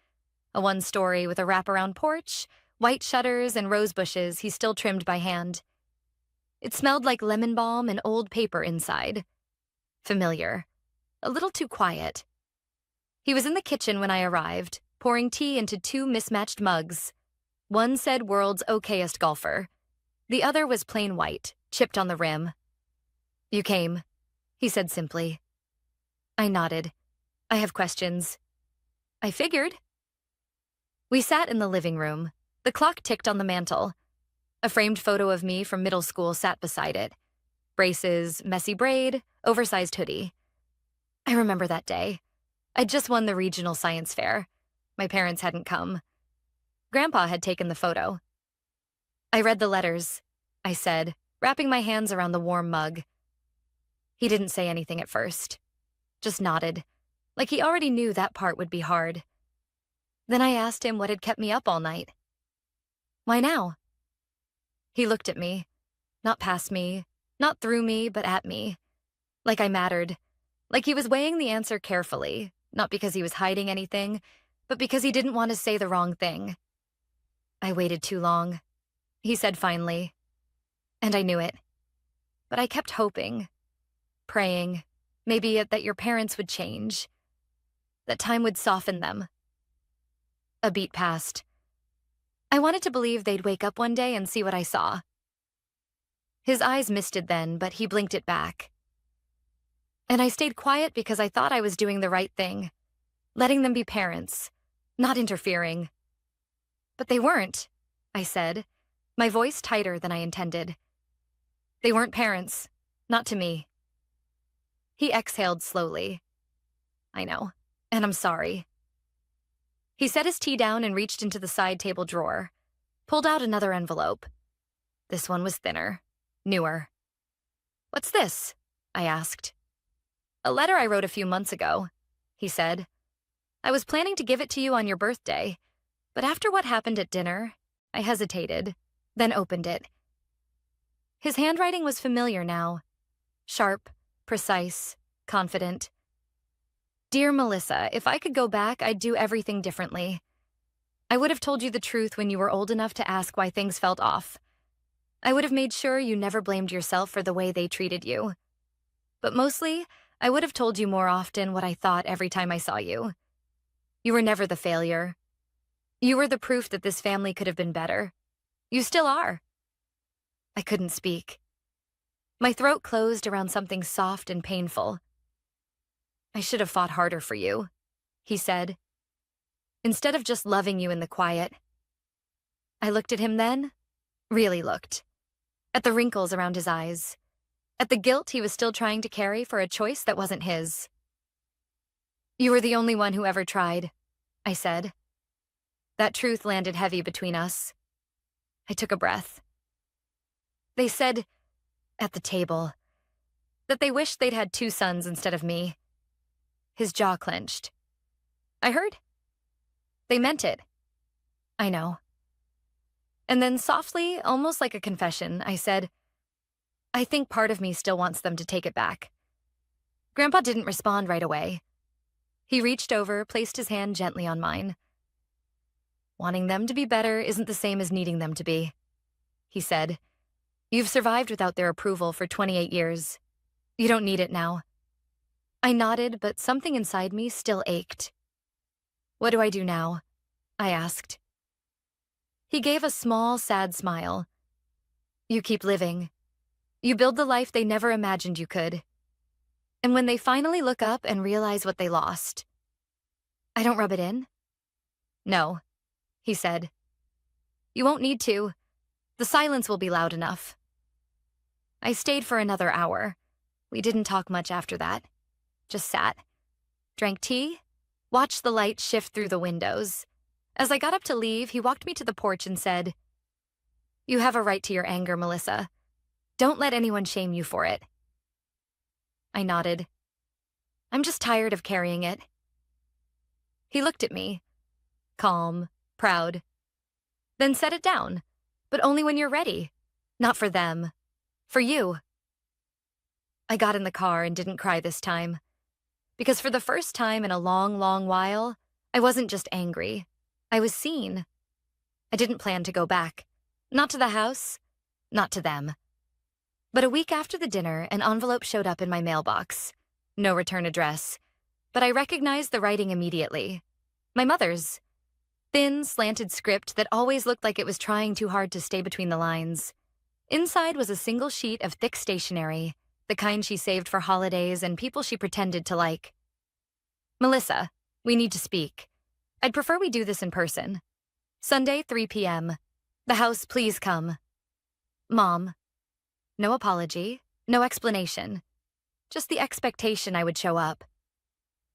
A 1-story with a wraparound porch, white shutters, and rose bushes he still trimmed by hand. It smelled like lemon balm and old paper inside. Familiar. A little too quiet. He was in the kitchen when I arrived, pouring tea into 2 mismatched mugs. One said world's okayest golfer. The other was plain white, chipped on the rim. You came. he said simply. I nodded. I have questions. I figured. We sat in the living room. The clock ticked on the mantel. A framed photo of me from middle school sat beside it. Braces, messy braid, oversized hoodie. I remember that day. I'd just won the regional science fair. My parents hadn't come. Grandpa had taken the photo. I read the letters, I said, wrapping my hands around the warm mug. He didn't say anything at first, just nodded, like he already knew that part would be hard. Then I asked him what had kept me up all night. Why now? He looked at me, not past me, not through me, but at me, like I mattered, like he was weighing the answer carefully, not because he was hiding anything, but because he didn't want to say the wrong thing. I waited too long, he said finally, and I knew it. But I kept hoping, praying, maybe that your parents would change, that time would soften them. A beat passed. I wanted to believe they'd wake up one day and see what I saw. His eyes misted then, but he blinked it back. And I stayed quiet because I thought I was doing the right thing, letting them be parents, not interfering. But they weren't, I said, my voice tighter than I intended. They weren't parents, not to me. He exhaled slowly. I know, and I'm sorry. He set his tea down and reached into the side table drawer, pulled out another envelope. This one was thinner, newer. What's this? I asked. A letter I wrote a few months ago, he said. I was planning to give it to you on your birthday, but after what happened at dinner, I hesitated, then opened it. His handwriting was familiar now, sharp, precise, confident. Dear Melissa, if I could go back, I'd do everything differently. I would have told you the truth when you were old enough to ask why things felt off. I would have made sure you never blamed yourself for the way they treated you. But mostly, I would have told you more often what I thought every time I saw you. You were never the failure. You were the proof that this family could have been better. You still are. I couldn't speak. My throat closed around something soft and painful. I should have fought harder for you, he said, instead of just loving you in the quiet. I looked at him then, really looked, at the wrinkles around his eyes, at the guilt he was still trying to carry for a choice that wasn't his. You were the only one who ever tried, I said. That truth landed heavy between us. I took a breath. They said, at the table, that they wished they'd had 2 sons instead of me. His jaw clenched. I heard. They meant it. I know. And then softly, almost like a confession, I said, I think part of me still wants them to take it back. Grandpa didn't respond right away. He reached over, placed his hand gently on mine. Wanting them to be better isn't the same as needing them to be, he said. You've survived without their approval for 28 years. You don't need it now. I nodded, but something inside me still ached. What do I do now? I asked. He gave a small, sad smile. You keep living. You build the life they never imagined you could. And when they finally look up and realize what they lost, I don't rub it in? No, he said. You won't need to. The silence will be loud enough. I stayed for another hour. We didn't talk much after that. Just sat, drank tea, watched the light shift through the windows. As I got up to leave, he walked me to the porch and said, You have a right to your anger, Melissa. Don't let anyone shame you for it. I nodded. I'm just tired of carrying it. He looked at me, calm, proud. Then set it down, but only when you're ready. Not for them, for you. I got in the car and didn't cry this time. Because for the first time in a long, long while, I wasn't just angry. I was seen. I didn't plan to go back. Not to the house, not to them. But a week after the dinner, an envelope showed up in my mailbox. No return address. But I recognized the writing immediately. My mother's. Thin, slanted script that always looked like it was trying too hard to stay between the lines. Inside was a single sheet of thick stationery, the kind she saved for holidays and people she pretended to like. Melissa, we need to speak. I'd prefer we do this in person. Sunday, 3 p.m. The house, please come. Mom. No apology, no explanation. Just the expectation I would show up.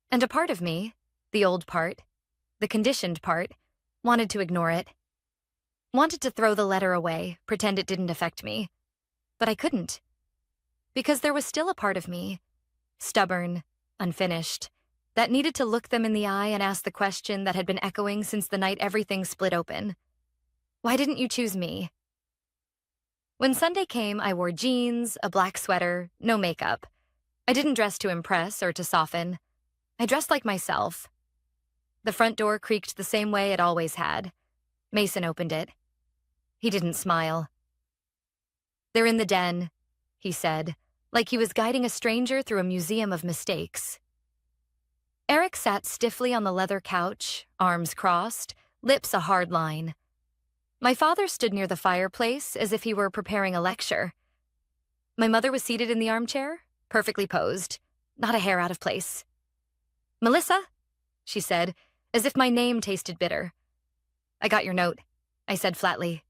And a part of me, the old part, the conditioned part, wanted to ignore it. Wanted to throw the letter away, pretend it didn't affect me. But I couldn't. Because there was still a part of me, stubborn, unfinished, that needed to look them in the eye and ask the question that had been echoing since the night everything split open. Why didn't you choose me? When Sunday came, I wore jeans, a black sweater, no makeup. I didn't dress to impress or to soften. I dressed like myself. The front door creaked the same way it always had. Mason opened it. He didn't smile. They're in the den, he said, like he was guiding a stranger through a museum of mistakes. Eric sat stiffly on the leather couch, arms crossed, lips a hard line. My father stood near the fireplace as if he were preparing a lecture. My mother was seated in the armchair, perfectly posed, not a hair out of place. Melissa, she said, as if my name tasted bitter. I got your note, I said flatly.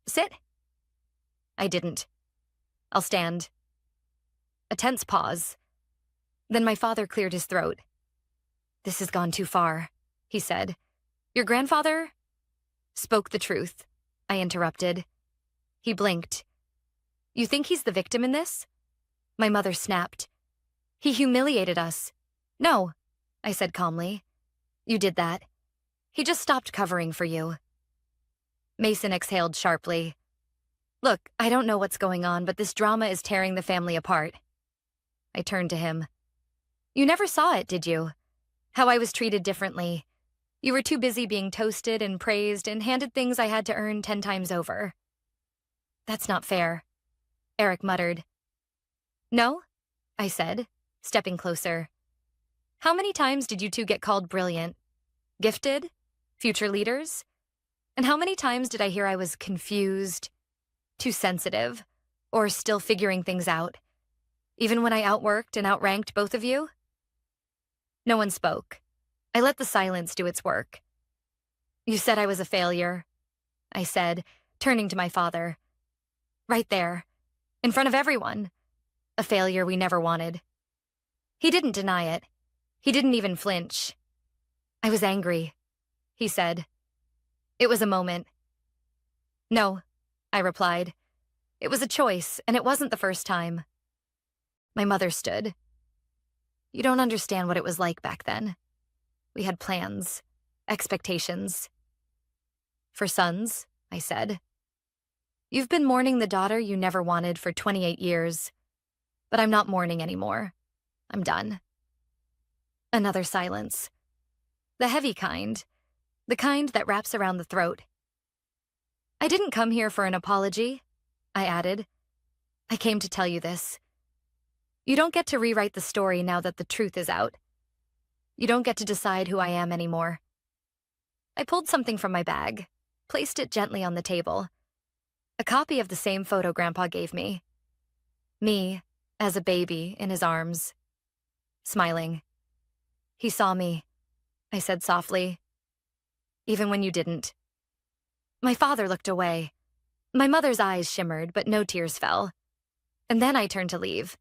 Sit. I didn't. I'll stand. A tense pause. Then my father cleared his throat. This has gone too far, he said. Your grandfather spoke the truth, I interrupted. He blinked. You think he's the victim in this? My mother snapped. He humiliated us. No, I said calmly. You did that. He just stopped covering for you. Mason exhaled sharply. Look, I don't know what's going on, but this drama is tearing the family apart. I turned to him. You never saw it, did you? How I was treated differently. You were too busy being toasted and praised and handed things I had to earn 10 times over. That's not fair, Eric muttered. No, I said, stepping closer. How many times did you two get called brilliant? Gifted? Future leaders? And how many times did I hear I was confused, too sensitive, or still figuring things out, even when I outworked and outranked both of you? No one spoke. I let the silence do its work. You said I was a failure, I said, turning to my father. Right there, in front of everyone. A failure we never wanted. He didn't deny it. He didn't even flinch. I was angry, he said. It was a moment. No, I replied. It was a choice, and it wasn't the first time. My mother stood. You don't understand what it was like back then. We had plans, expectations. For sons, I said. You've been mourning the daughter you never wanted for 28 years. But I'm not mourning anymore. I'm done. Another silence. The heavy kind. The kind that wraps around the throat. I didn't come here for an apology, I added. I came to tell you this. You don't get to rewrite the story now that the truth is out. You don't get to decide who I am anymore. I pulled something from my bag, placed it gently on the table. A copy of the same photo Grandpa gave me. Me, as a baby, in his arms. Smiling. He saw me, I said softly. Even when you didn't. My father looked away. My mother's eyes shimmered, but no tears fell. And then I turned to leave.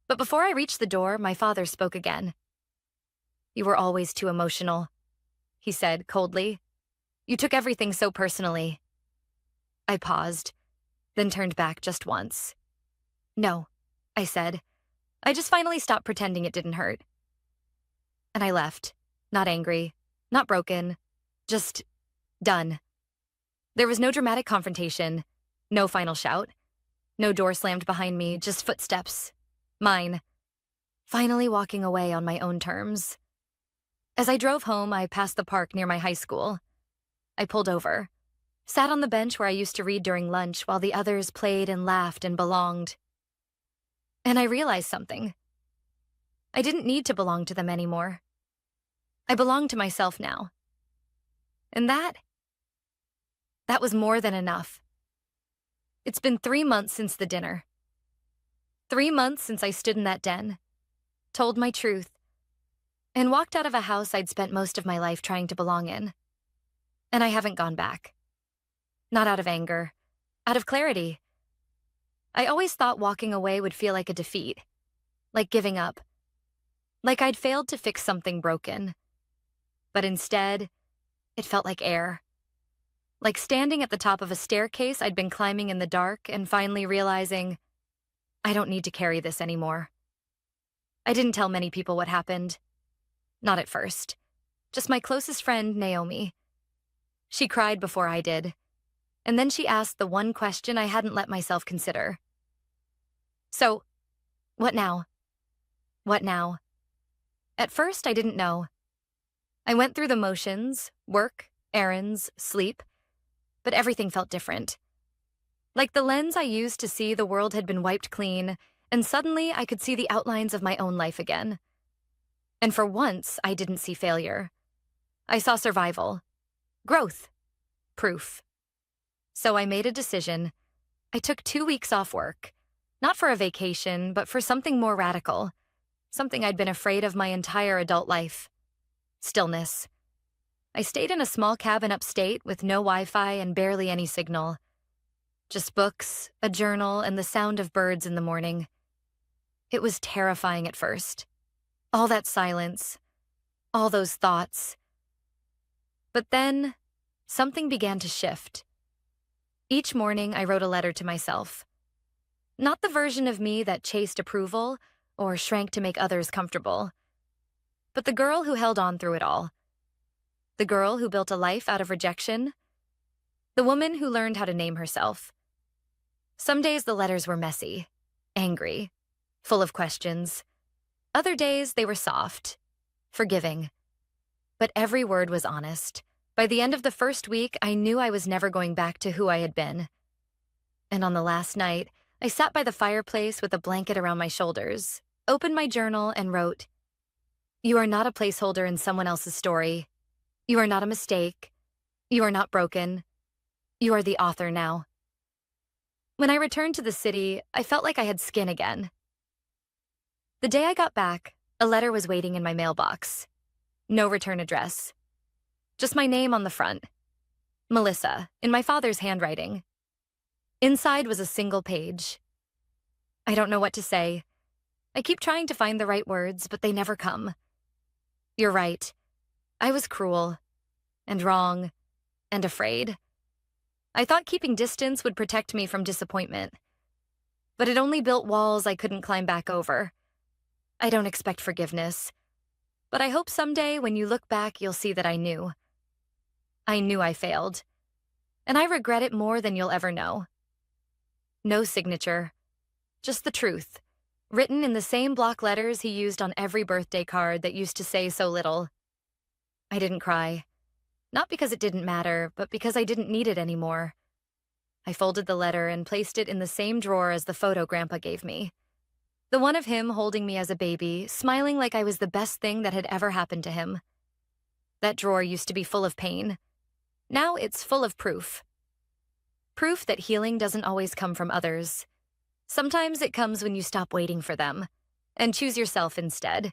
But before I reached the door, my father spoke again. You were always too emotional, he said coldly. You took everything so personally. I paused, then turned back just once. No, I said. I just finally stopped pretending it didn't hurt. And I left, not angry, not broken, just done. There was no dramatic confrontation, no final shout, no door slammed behind me, just footsteps. Mine. Finally walking away on my own terms. As I drove home, I passed the park near my high school. I pulled over, sat on the bench where I used to read during lunch while the others played and laughed and belonged. And I realized something. I didn't need to belong to them anymore. I belonged to myself now. And that was more than enough. It's been 3 months since the dinner. 3 months since I stood in that den, told my truth, and walked out of a house I'd spent most of my life trying to belong in. And I haven't gone back. Not out of anger, out of clarity. I always thought walking away would feel like a defeat, like giving up, like I'd failed to fix something broken. But instead, it felt like air. Like standing at the top of a staircase I'd been climbing in the dark and finally realizing, I don't need to carry this anymore. I didn't tell many people what happened. Not at first. Just my closest friend, Naomi. She cried before I did. And then she asked the one question I hadn't let myself consider. So, what now? What now? At first, I didn't know. I went through the motions, work, errands, sleep, but everything felt different. Like the lens I used to see the world had been wiped clean, and suddenly I could see the outlines of my own life again. And for once, I didn't see failure. I saw survival, growth, proof. So I made a decision. I took 2 weeks off work, not for a vacation, but for something more radical, something I'd been afraid of my entire adult life. Stillness. I stayed in a small cabin upstate with no Wi-Fi and barely any signal. Just books, a journal, and the sound of birds in the morning. It was terrifying at first. All that silence, all those thoughts. But then, something began to shift. Each morning, I wrote a letter to myself. Not the version of me that chased approval or shrank to make others comfortable, but the girl who held on through it all. The girl who built a life out of rejection. The woman who learned how to name herself. Some days the letters were messy, angry, full of questions. Other days they were soft, forgiving. But every word was honest. By the end of the first week, I knew I was never going back to who I had been. And on the last night, I sat by the fireplace with a blanket around my shoulders, opened my journal, and wrote, "You are not a placeholder in someone else's story. You are not a mistake. You are not broken. You are the author now." When I returned to the city, I felt like I had skin again. The day I got back, a letter was waiting in my mailbox. No return address. Just my name on the front. Melissa, in my father's handwriting. Inside was a single page. I don't know what to say. I keep trying to find the right words, but they never come. You're right. I was cruel, and wrong, and afraid. I thought keeping distance would protect me from disappointment. But it only built walls I couldn't climb back over. I don't expect forgiveness. But I hope someday when you look back, you'll see that I knew. I knew I failed. And I regret it more than you'll ever know. No signature. Just the truth. Written in the same block letters he used on every birthday card that used to say so little. I didn't cry. Not because it didn't matter, but because I didn't need it anymore. I folded the letter and placed it in the same drawer as the photo Grandpa gave me. The one of him holding me as a baby, smiling like I was the best thing that had ever happened to him. That drawer used to be full of pain. Now it's full of proof. Proof that healing doesn't always come from others. Sometimes it comes when you stop waiting for them and choose yourself instead.